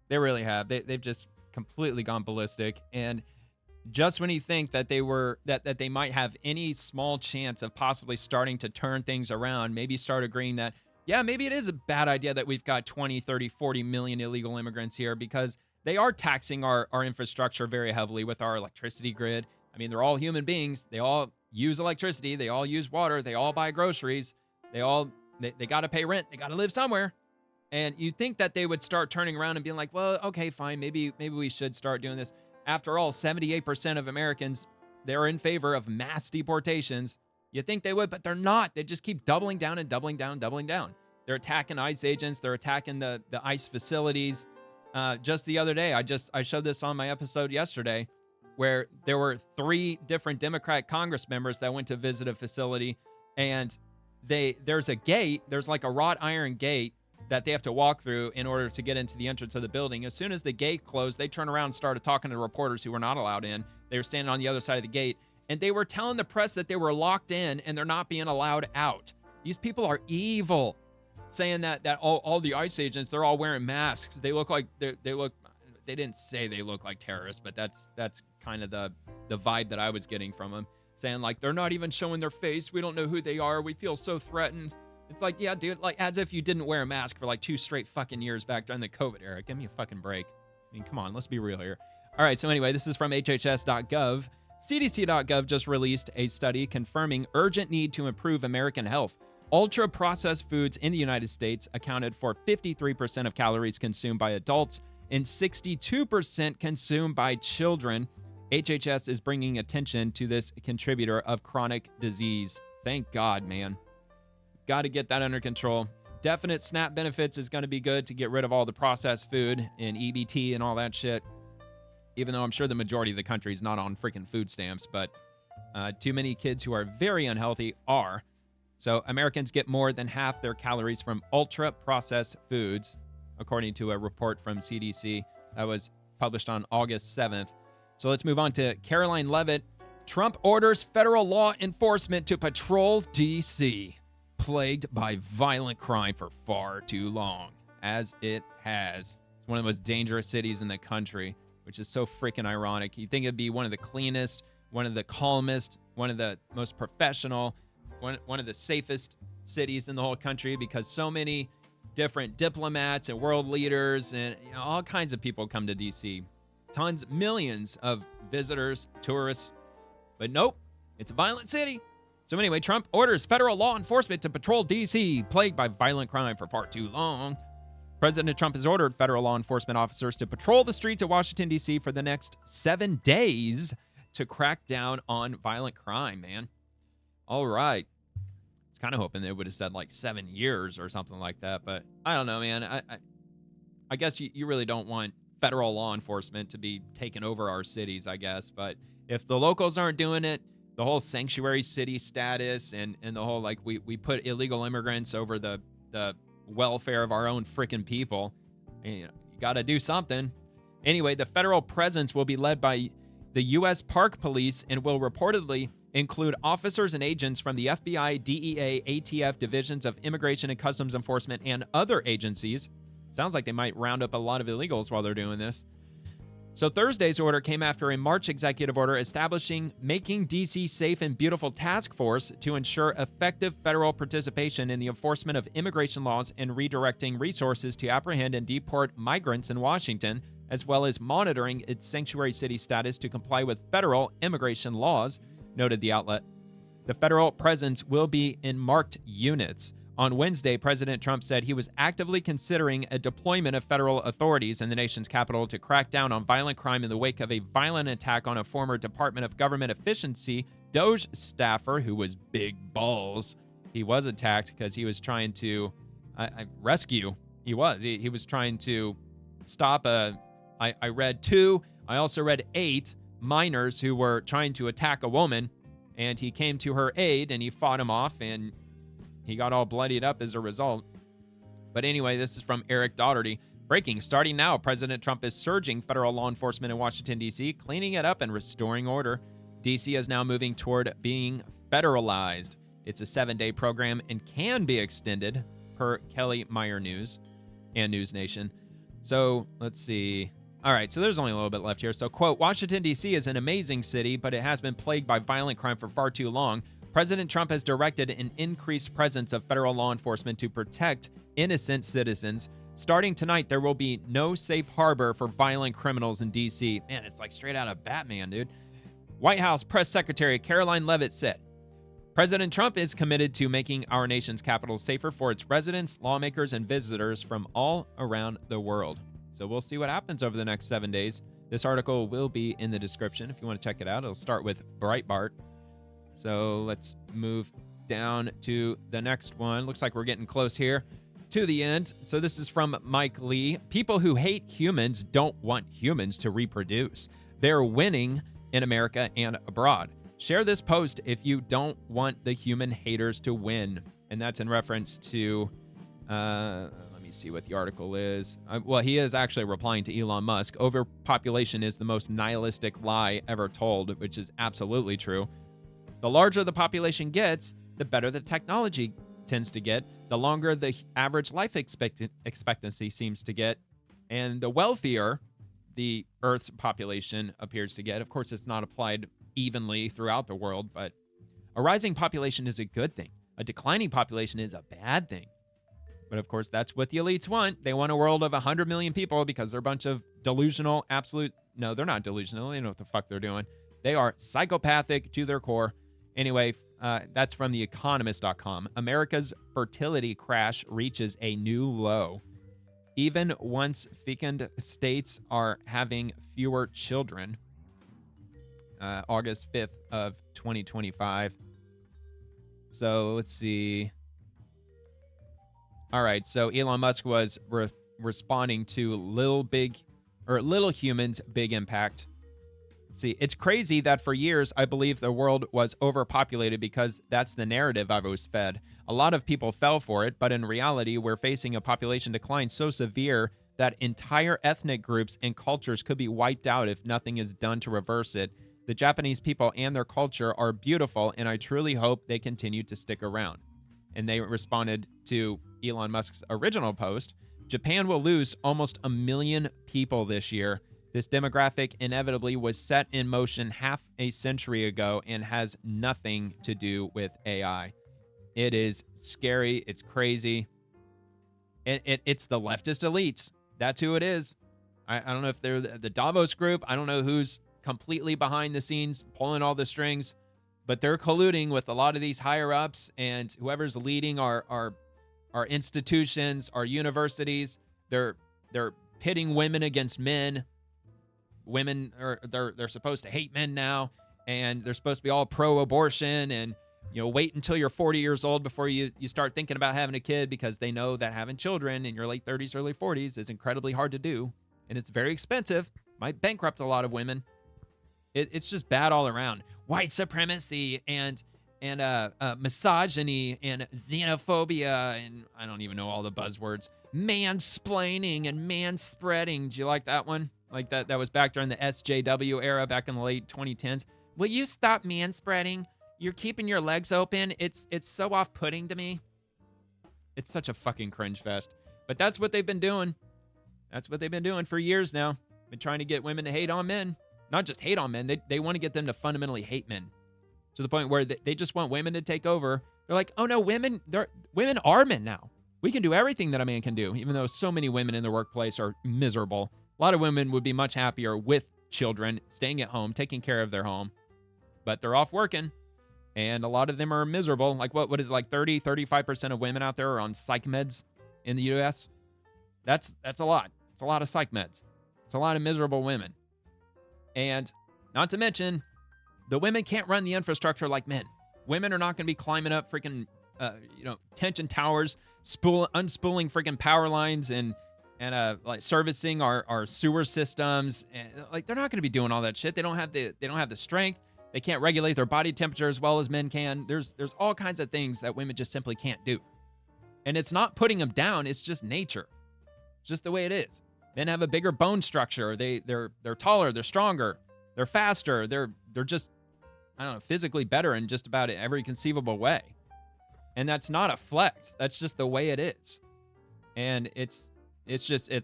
They really have. They've just completely gone ballistic. And just when you think that they might have any small chance of possibly starting to turn things around, maybe start agreeing that, yeah, maybe it is a bad idea that we've got 20, 30, 40 million illegal immigrants here because they are taxing our infrastructure very heavily with our electricity grid. I mean, they're all human beings. They all use electricity. They all use water. They all buy groceries. They got to pay rent. They got to live somewhere. And you'd think that they would start turning around and being like, well, okay, fine. Maybe we should start doing this. After all, 78% of Americans, they're in favor of mass deportations. You think they would, but they're not. They just keep doubling down and doubling down and doubling down. They're attacking ICE agents. They're attacking the ICE facilities. Just the other day, I showed this on my episode yesterday, where there were 3 different Democrat Congress members that went to visit a facility, and there's a gate. There's like a wrought iron gate that they have to walk through in order to get into the entrance of the building. As soon as the gate closed, they turned around and started talking to reporters who were not allowed in. They were standing on the other side of the gate, and they were telling the press that they were locked in and they're not being allowed out. These people are evil, saying that all the ICE agents, they're all wearing masks. They look like they didn't say they look like terrorists, but that's kind of the vibe that I was getting from them, saying like they're not even showing their face. We don't know who they are. We feel so threatened. It's like, yeah, dude, like as if you didn't wear a mask for like 2 straight fucking years back during the COVID era. Give me a fucking break. I mean, come on, let's be real here. All right, so anyway, this is from HHS.gov. CDC.gov just released a study confirming urgent need to improve American health. Ultra-processed foods in the United States accounted for 53% of calories consumed by adults and 62% consumed by children. HHS is bringing attention to this contributor of chronic disease. Thank God, man. Got to get that under control. Definite SNAP benefits is going to be good to get rid of all the processed food and EBT and all that shit. Even though I'm sure the majority of the country is not on freaking food stamps, but too many kids who are very unhealthy are. So Americans get more than half their calories from ultra-processed foods, according to a report from CDC that was published on August 7th. So let's move on to Caroline Leavitt. Trump orders federal law enforcement to patrol D.C., plagued by violent crime for far too long, as it has. It's one of the most dangerous cities in the country, which is so freaking ironic. You'd think it'd be one of the cleanest, one of the calmest, one of the most professional, one of the safest cities in the whole country, because so many different diplomats and world leaders and all kinds of people come to D.C. Tons, millions of visitors, tourists. But nope, it's a violent city. So anyway, Trump orders federal law enforcement to patrol D.C., plagued by violent crime for far too long. President Trump has ordered federal law enforcement officers to patrol the streets of Washington, D.C. for the next 7 days to crack down on violent crime, man. All right. was kind of hoping they would have said like 7 years or something like that. But I don't know, man. I guess you really don't want federal law enforcement to be taking over our cities, I guess. But if the locals aren't doing it, the whole sanctuary city status and the whole, like, we put illegal immigrants over the welfare of our own freaking people, you got to do something. Anyway, the federal presence will be led by the U.S. Park Police and will reportedly include officers and agents from the FBI, DEA, ATF, divisions of Immigration and Customs Enforcement, and other agencies. Sounds like they might round up a lot of illegals while they're doing this. So Thursday's order came after a March executive order establishing Making D.C. Safe and Beautiful Task Force to ensure effective federal participation in the enforcement of immigration laws and redirecting resources to apprehend and deport migrants in Washington, as well as monitoring its sanctuary city status to comply with federal immigration laws, noted the outlet. The federal presence will be in marked units. On Wednesday, President Trump said he was actively considering a deployment of federal authorities in the nation's capital to crack down on violent crime in the wake of a violent attack on a former Department of Government Efficiency DOJ staffer who was big balls. He was attacked because he was trying to rescue. He was trying to stop I read 2. I also read 8 minors who were trying to attack a woman, and he came to her aid and he fought him off, and he got all bloodied up as a result. But anyway, this is from Eric Daugherty. Breaking, starting now, President Trump is surging federal law enforcement in Washington, D.C., cleaning it up and restoring order. D.C. is now moving toward being federalized. It's a 7-day program and can be extended, per Kelly Meyer News and News Nation. So let's see. All right, so there's only a little bit left here. So, quote, Washington, D.C. is an amazing city, but it has been plagued by violent crime for far too long. President Trump has directed an increased presence of federal law enforcement to protect innocent citizens. Starting tonight, there will be no safe harbor for violent criminals in D.C. Man, it's like straight out of Batman, dude. White House Press Secretary Caroline Leavitt said, President Trump is committed to making our nation's capital safer for its residents, lawmakers, and visitors from all around the world. So we'll see what happens over the next 7 days. This article will be in the description if you want to check it out. It'll start with Breitbart. So let's move down to the next one. Looks like we're getting close here to the end. So this is from Mike Lee. People who hate humans don't want humans to reproduce. They're winning in America and abroad. Share this post if you don't want the human haters to win. And that's in reference to, let me see what the article is. Well, he is actually replying to Elon Musk. Overpopulation is the most nihilistic lie ever told, which is absolutely true. The larger the population gets, the better the technology tends to get, the longer the average life expectancy seems to get, and the wealthier the Earth's population appears to get. Of course, it's not applied evenly throughout the world, but a rising population is a good thing. A declining population is a bad thing. But of course, that's what the elites want. They want a world of 100 million people because they're a bunch of delusional, no, they're not delusional. They know what the fuck they're doing. They are psychopathic to their core. Anyway, that's from theeconomist.com. America's fertility crash reaches a new low. Even once fecund states are having fewer children. August 5th of 2025. So let's see. All right, so Elon Musk was responding to Little Humans, Big Impact. See, it's crazy that for years, I believe the world was overpopulated because that's the narrative I was fed. A lot of people fell for it, but in reality, we're facing a population decline so severe that entire ethnic groups and cultures could be wiped out if nothing is done to reverse it. The Japanese people and their culture are beautiful, and I truly hope they continue to stick around. And they responded to Elon Musk's original post. Japan will lose almost 1 million people this year. This demographic inevitably was set in motion half a century ago and has nothing to do with AI. It is scary. It's crazy. It's the leftist elites. That's who it is. I don't know if they're the Davos group. I don't know who's completely behind the scenes pulling all the strings, but they're colluding with a lot of these higher ups and whoever's leading our institutions, our universities. They're pitting women against men. Women they're supposed to hate men now, and they're supposed to be all pro-abortion, and wait until you're 40 years old before you start thinking about having a kid, because they know that having children in your late 30s, early 40s is incredibly hard to do. And it's very expensive. Might bankrupt a lot of women. It's just bad all around. White supremacy and misogyny and xenophobia, and I don't even know all the buzzwords. Mansplaining and manspreading. Do you like that one? Like that was back during the SJW era back in the late 2010s. Will you stop manspreading? You're keeping your legs open. It's so off-putting to me. It's such a fucking cringe fest. But that's what they've been doing. That's what they've been doing for years now. Been trying to get women to hate on men. Not just hate on men. They want to get them to fundamentally hate men. To the point where they just want women to take over. They're like, oh no, women are men now. We can do everything that a man can do, even though so many women in the workplace are miserable. A lot of women would be much happier with children, staying at home, taking care of their home. But they're off working. And a lot of them are miserable. Like what is it, like 35% of women out there are on psych meds in the U.S.? That's a lot. It's a lot of psych meds. It's a lot of miserable women. And not to mention, the women can't run the infrastructure like men. Women are not going to be climbing up freaking, tension towers, unspooling freaking power lines and like servicing our sewer systems. And like they're not going to be doing all that shit. They don't have the strength. They can't regulate their body temperature as well as men can. There's all kinds of things that women just simply can't do. And it's not putting them down. It's just nature. It's just the way it is. Men have a bigger bone structure. They're taller. They're stronger. They're faster. They're just, I don't know, physically better in just about every conceivable way. And that's not a flex. That's just the way it is. And it's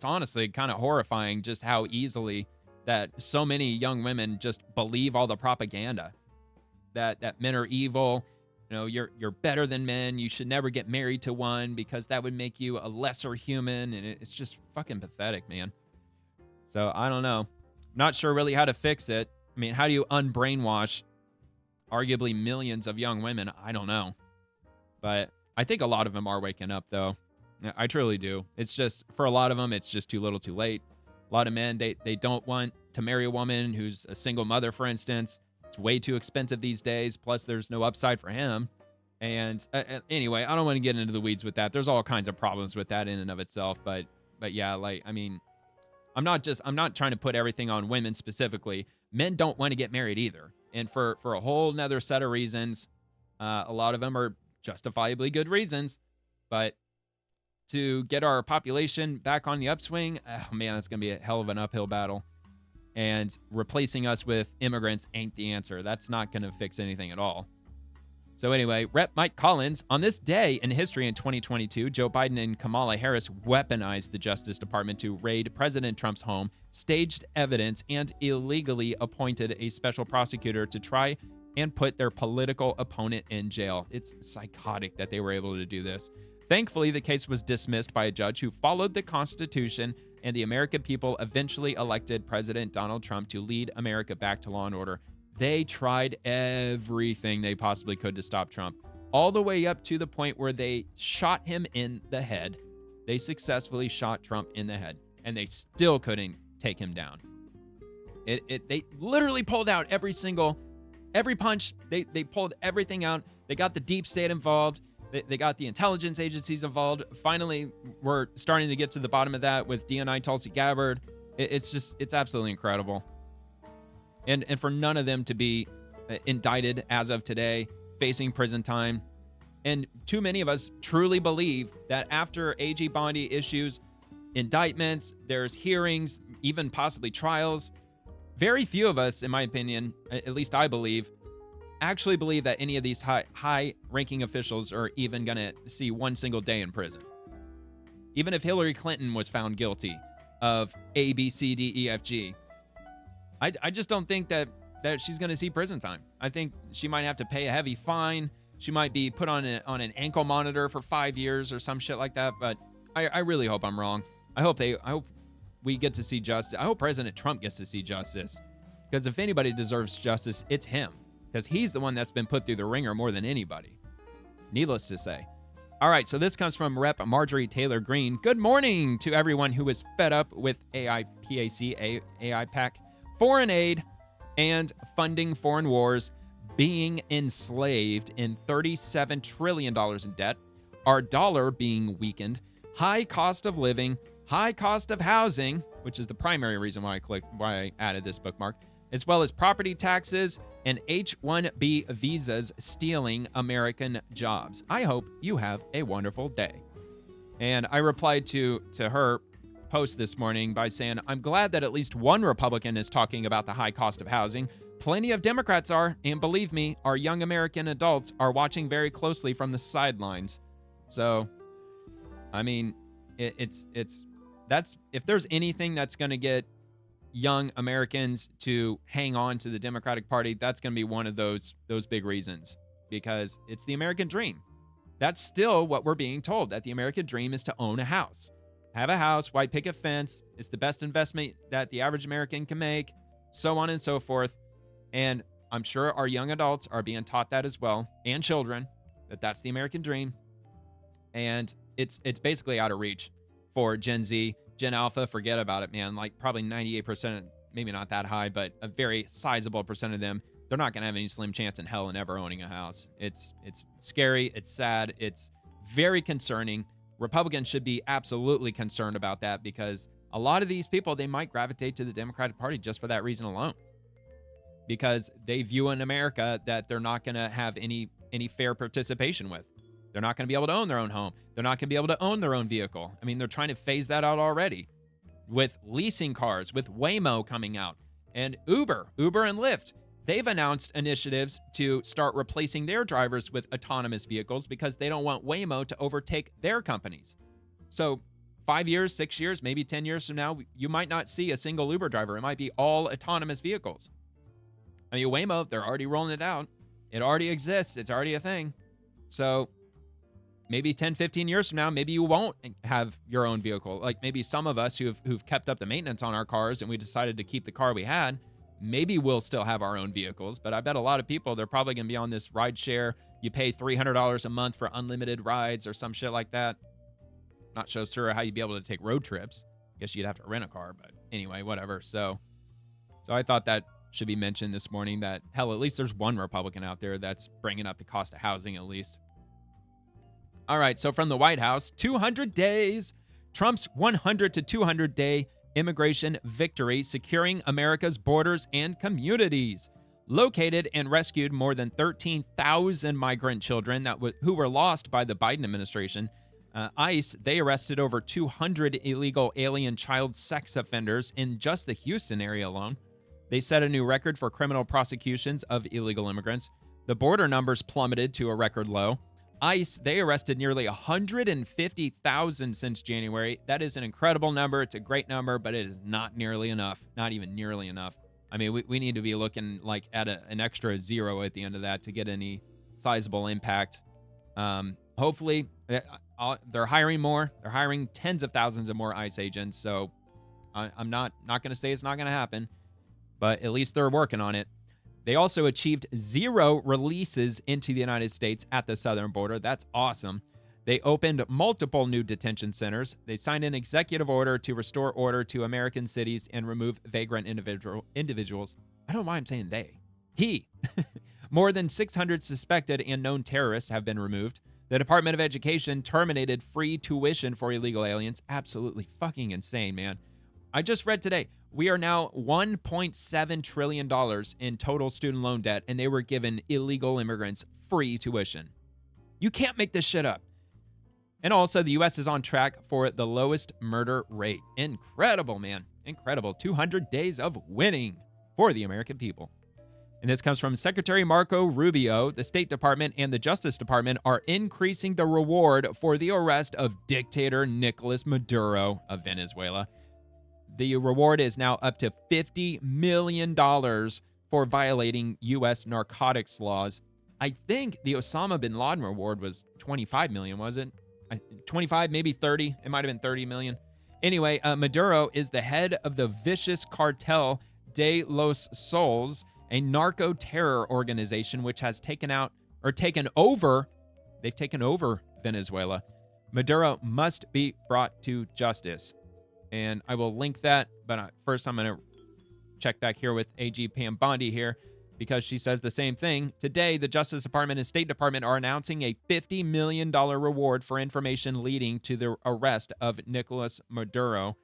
honestly kind of horrifying just how easily that so many young women just believe all the propaganda that men are evil. You're better than men. You should never get married to one because that would make you a lesser human. And it's just fucking pathetic, man. So I don't know. Not sure really how to fix it. I mean, how do you unbrainwash arguably millions of young women? I don't know. But I think a lot of them are waking up, though. I truly do. It's just, for a lot of them, it's just too little too late. A lot of men, they don't want to marry a woman who's a single mother, for instance. It's way too expensive these days. Plus, there's no upside for him. And anyway, I don't want to get into the weeds with that. There's all kinds of problems with that in and of itself. But yeah, like, I mean, I'm not trying to put everything on women specifically. Men don't want to get married either. And for a whole nother set of reasons, a lot of them are justifiably good reasons. But to get our population back on the upswing, oh man, that's going to be a hell of an uphill battle. And replacing us with immigrants ain't the answer. That's not going to fix anything at all. So anyway, Rep. Mike Collins, on this day in history in 2022, Joe Biden and Kamala Harris weaponized the Justice Department to raid President Trump's home, staged evidence, and illegally appointed a special prosecutor to try and put their political opponent in jail. It's psychotic that they were able to do this. Thankfully, the case was dismissed by a judge who followed the Constitution, and the American people eventually elected President Donald Trump to lead America back to law and order. They tried everything they possibly could to stop Trump, all the way up to the point where they shot him in the head. They successfully shot Trump in the head, and they still couldn't take him down. They literally pulled out every punch. They pulled everything out. They got the deep state involved. They got the intelligence agencies involved. Finally, we're starting to get to the bottom of that with DNI Tulsi Gabbard. It's absolutely incredible. And for none of them to be indicted as of today, facing prison time. And too many of us truly believe that after AG Bondi issues indictments, there's hearings, even possibly trials. Very few of us, in my opinion, at least I believe, actually believe that any of these high-ranking officials are even going to see one single day in prison. Even if Hillary Clinton was found guilty of A, B, C, D, E, F, G, I just don't think that she's going to see prison time. I think she might have to pay a heavy fine. She might be put on an ankle monitor for 5 years or some shit like that. But I really hope I'm wrong. I hope we get to see justice. I hope President Trump gets to see justice. Because if anybody deserves justice, it's him. Because he's the one that's been put through the ringer more than anybody. Needless to say. All right, so this comes from Rep. Marjorie Taylor Greene. Good morning to everyone who is fed up with AIPAC, foreign aid, and funding foreign wars. being enslaved in $37 trillion in debt, our dollar being weakened, high cost of living, high cost of housing, which is the primary reason why I added this bookmark, as well as property taxes and H-1B visas stealing American jobs. I hope you have a wonderful day. And I replied to her post this morning by saying, I'm glad that at least one Republican is talking about the high cost of housing. Plenty of Democrats are, and believe me, our young American adults are watching very closely from the sidelines. So, I mean, that's if there's anything that's going to get young Americans to hang on to the Democratic Party, that's going to be one of those big reasons, because it's the American dream. That's still what we're being told, that the American dream is to own a house. Have a house, white picket fence. It's the best investment that the average American can make, so on and so forth. And I'm sure our young adults are being taught that as well, and children, that that's the American dream. And it's basically out of reach for Gen Z. Gen Alpha, forget about it, man. Like probably 98%, maybe not that high, but a very sizable percent of them, they're not going to have any slim chance in hell in ever owning a house. It's scary. It's sad. It's very concerning. Republicans should be absolutely concerned about that, because a lot of these people, they might gravitate to the Democratic Party just for that reason alone, because they view an America that they're not going to have any fair participation with. They're not going to be able to own their own home. They're not going to be able to own their own vehicle. I mean, they're trying to phase that out already with leasing cars, with Waymo coming out, and Uber and Lyft. They've announced initiatives to start replacing their drivers with autonomous vehicles because they don't want Waymo to overtake their companies. So 5 years, 6 years, maybe 10 years from now, you might not see a single Uber driver. It might be all autonomous vehicles. I mean, Waymo, they're already rolling it out. It already exists. It's already a thing. So maybe 10, 15 years from now, maybe you won't have your own vehicle. Like maybe some of us who've kept up the maintenance on our cars and we decided to keep the car we had, maybe we'll still have our own vehicles. But I bet a lot of people, they're probably going to be on this ride share. You pay $300 a month for unlimited rides or some shit like that. Not so sure how you'd be able to take road trips. I guess you'd have to rent a car, but anyway, whatever. So I thought that should be mentioned this morning, that hell, at least there's one Republican out there that's bringing up the cost of housing at least. All right, so from the White House, 200 days, Trump's 100 to 200 day immigration victory, securing America's borders and communities. Located and rescued more than 13,000 migrant children who were lost by the Biden administration. ICE, they arrested over 200 illegal alien child sex offenders in just the Houston area alone. They set a new record for criminal prosecutions of illegal immigrants. The border numbers plummeted to a record low. ICE, they arrested nearly 150,000 since January. That is an incredible number. It's a great number, but it is not nearly enough. Not even nearly enough. I mean, we need to be looking like at an extra zero at the end of that to get any sizable impact. Hopefully, they're hiring more. They're hiring tens of thousands of more ICE agents. So I'm not going to say it's not going to happen, but at least they're working on it. They also achieved 0 releases into the United States at the southern border. That's awesome. They opened multiple new detention centers. They signed an executive order to restore order to American cities and remove vagrant individuals. I don't mind saying they. He. More than 600 suspected and known terrorists have been removed. The Department of Education terminated free tuition for illegal aliens. Absolutely fucking insane, man. I just read today, we are now $1.7 trillion in total student loan debt, and they were given illegal immigrants free tuition. You can't make this shit up. And also, the U.S. is on track for the lowest murder rate. Incredible, man. Incredible. 200 days of winning for the American people. And this comes from Secretary Marco Rubio. The State Department and the Justice Department are increasing the reward for the arrest of dictator Nicolas Maduro of Venezuela. The reward is now up to $50 million for violating U.S. narcotics laws. I think the Osama bin Laden reward was $25 million, was it? 25, maybe 30. It might have been 30 million. Anyway, Maduro is the head of the vicious cartel de los Soles, a narco-terror organization which has taken over Venezuela. Maduro must be brought to justice. And I will link that, but first I'm going to check back here with AG Pam Bondi here. because she says the same thing. Today, the Justice Department and State Department are announcing a $50 million reward for information leading to the arrest of Nicolas Maduro.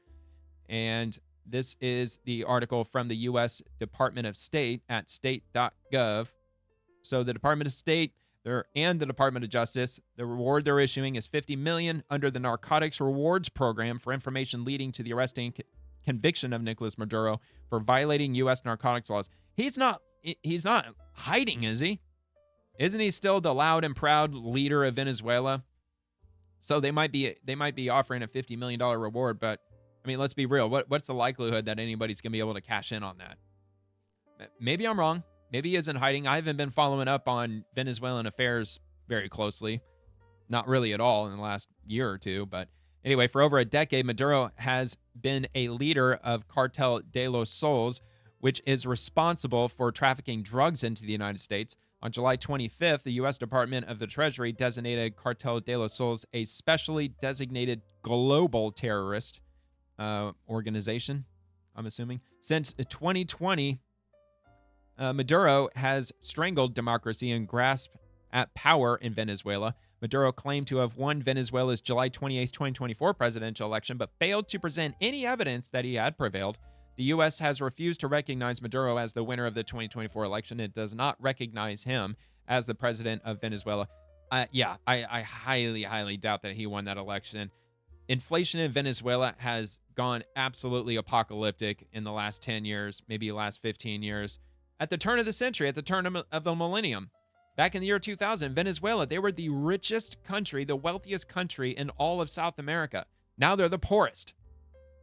And this is the article from the U.S. Department of State at state.gov. So the Department of State and the Department of Justice, the reward they're issuing is $50 million under the Narcotics Rewards Program for information leading to the arrest and conviction of Nicolas Maduro for violating U.S. narcotics laws. He's not hiding, is he? Isn't he still the loud and proud leader of Venezuela? So they might be offering a $50 million reward, but I mean, let's be real. What's the likelihood that anybody's going to be able to cash in on that? Maybe I'm wrong. Maybe he isn't hiding. I haven't been following up on Venezuelan affairs very closely. Not really at all in the last year or two. But anyway, for over a decade, Maduro has been a leader of Cartel de los Soles, which is responsible for trafficking drugs into the United States. On July 25th, the U.S. Department of the Treasury designated Cartel de los Soles a specially designated global terrorist organization, I'm assuming. Since 2020, Maduro has strangled democracy and grasped at power in Venezuela. Maduro claimed to have won Venezuela's July 28, 2024 presidential election, but failed to present any evidence that he had prevailed. The U.S. has refused to recognize Maduro as the winner of the 2024 election. It does not recognize him as the president of Venezuela. I highly, highly doubt that he won that election. Inflation in Venezuela has gone absolutely apocalyptic in the last 10 years, maybe the last 15 years. At the turn of the century, at the turn of the millennium, back in the year 2000, Venezuela, they were the richest country, the wealthiest country in all of South America. Now they're the poorest.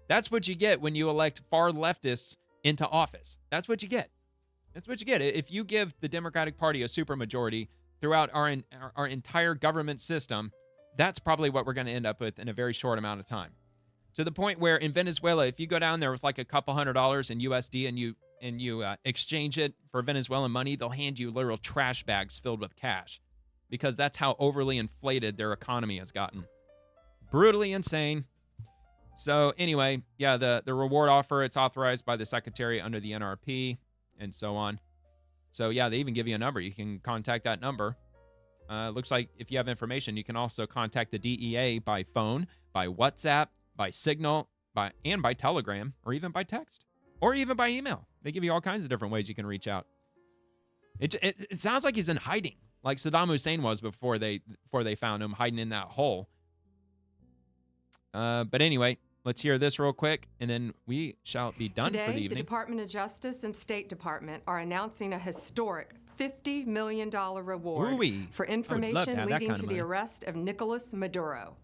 That's what you get when you elect far leftists into office. That's what you get. That's what you get. If you give the Democratic Party a supermajority throughout our entire government system, that's probably what we're going to end up with in a very short amount of time. To the point where in Venezuela, if you go down there with like a couple $100 in USD and you exchange it for Venezuelan money, they'll hand you literal trash bags filled with cash because that's how overly inflated their economy has gotten. Brutally insane. So anyway, yeah, the reward offer, it's authorized by the secretary under the NRP and so on. So yeah, they even give you a number. You can contact that number. Looks like if you have information, you can also contact the DEA by phone, by WhatsApp, by Signal, by Telegram, or even by text, or even by email. They give you all kinds of different ways you can reach out. It sounds like he's in hiding, like Saddam Hussein was before they found him hiding in that hole. But anyway, let's hear this real quick, and then we shall be done for the evening. Today, the Department of Justice and State Department are announcing a historic $50 million reward for information leading to the arrest of Nicolas Maduro.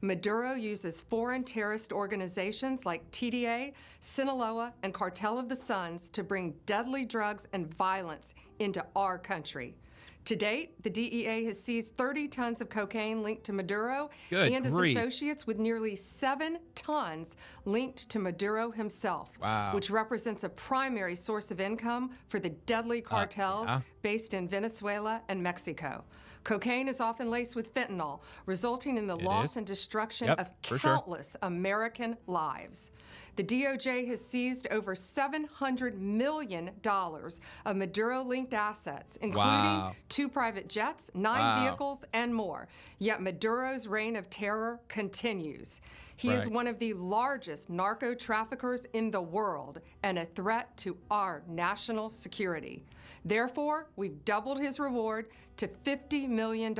Maduro uses foreign terrorist organizations like TDA, Sinaloa, and Cartel of the Suns to bring deadly drugs and violence into our country. To date, the DEA has seized 30 tons of cocaine linked to Maduro and his associates, with nearly 7 tons linked to Maduro himself, which represents a primary source of income for the deadly cartels based in Venezuela and Mexico. Cocaine is often laced with fentanyl, resulting in the loss and destruction of countless American lives. The DOJ has seized over $700 million of Maduro-linked assets, including 2 private jets, 9 vehicles, and more. Yet Maduro's reign of terror continues. He is one of the largest narco-traffickers in the world and a threat to our national security. Therefore, we've doubled his reward to $50 million.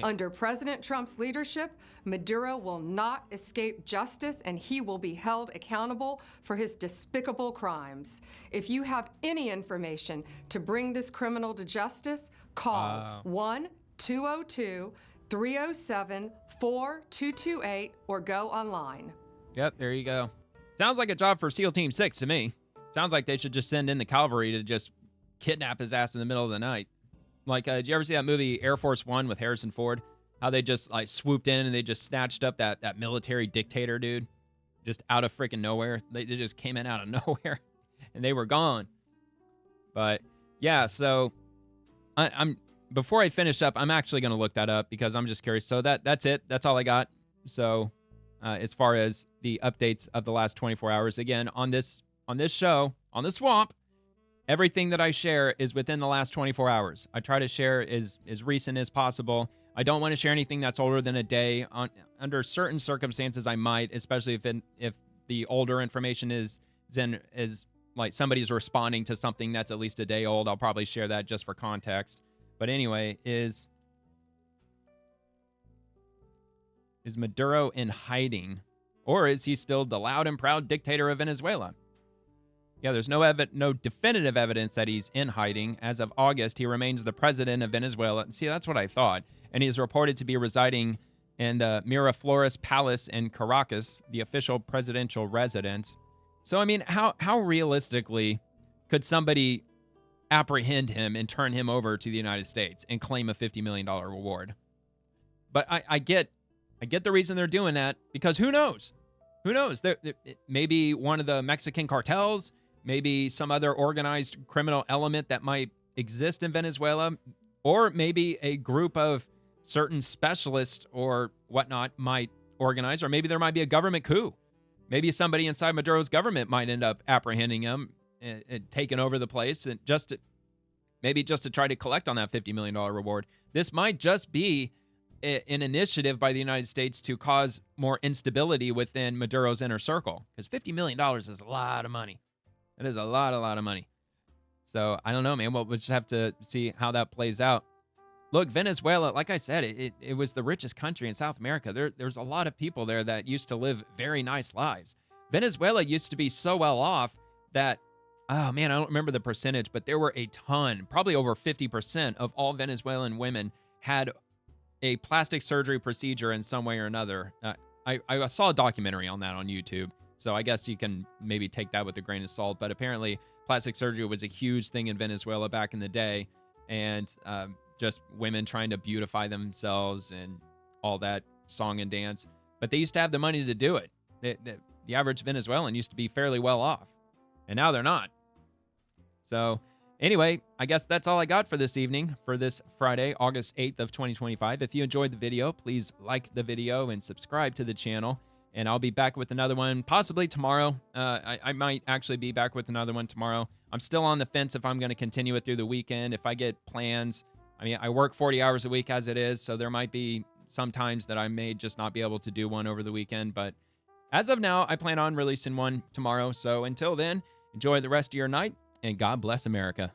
Under President Trump's leadership, Maduro will not escape justice, and he will be held accountable for his despicable crimes. If you have any information to bring this criminal to justice, call 1-202-307-4228 or go online. Yep, there you go. Sounds like a job for SEAL Team 6 to me. Sounds like they should just send in the cavalry to just kidnap his ass in the middle of the night. Like, did you ever see that movie Air Force One with Harrison Ford? How they just like swooped in and they just snatched up that military dictator dude, just out of freaking nowhere. They just came in out of nowhere, and they were gone. But yeah, so I'm before I finish up, I'm actually going to look that up because I'm just curious. So that's it. That's all I got. So as far as the updates of the last 24 hours, again on this show on the Swamp. Everything that I share is within the last 24 hours. I try to share as recent as possible. I don't want to share anything that's older than a day. Under certain circumstances, I might, especially if the older information is like somebody's responding to something that's at least a day old. I'll probably share that just for context. But anyway, is Maduro in hiding, or is he still the loud and proud dictator of Venezuela? Yeah, there's no definitive evidence that he's in hiding. As of August, he remains the president of Venezuela. See, that's what I thought. And he is reported to be residing in the Miraflores Palace in Caracas, the official presidential residence. So, I mean, how realistically could somebody apprehend him and turn him over to the United States and claim a $50 million reward? But I get the reason they're doing that, because who knows? Who knows? Maybe one of the Mexican cartels, maybe some other organized criminal element that might exist in Venezuela, or maybe a group of certain specialists or whatnot might organize, or maybe there might be a government coup. Maybe somebody inside Maduro's government might end up apprehending him and taking over the place, and just to try to collect on that $50 million reward. This might just be an initiative by the United States to cause more instability within Maduro's inner circle, because $50 million is a lot of money. It is a lot of money. So I don't know, man. We'll just have to see how that plays out. Look, Venezuela, like I said, it was the richest country in South America. There's a lot of people there that used to live very nice lives. Venezuela used to be so well off that, oh man, I don't remember the percentage, but there were a ton, probably over 50% of all Venezuelan women had a plastic surgery procedure in some way or another. I saw a documentary on that on YouTube, so I guess you can maybe take that with a grain of salt, but apparently plastic surgery was a huge thing in Venezuela back in the day, and just women trying to beautify themselves and all that song and dance. But they used to have the money to do it. The average Venezuelan used to be fairly well off, and now they're not. So anyway, I guess that's all I got for this evening, for this Friday, August 8th of 2025. If you enjoyed the video, please like the video and subscribe to the channel. And I'll be back with another one possibly tomorrow. I might actually be back with another one tomorrow. I'm still on the fence if I'm going to continue it through the weekend. If I get plans, I mean, I work 40 hours a week as it is, so there might be some times that I may just not be able to do one over the weekend. But as of now, I plan on releasing one tomorrow. So until then, enjoy the rest of your night, and God bless America.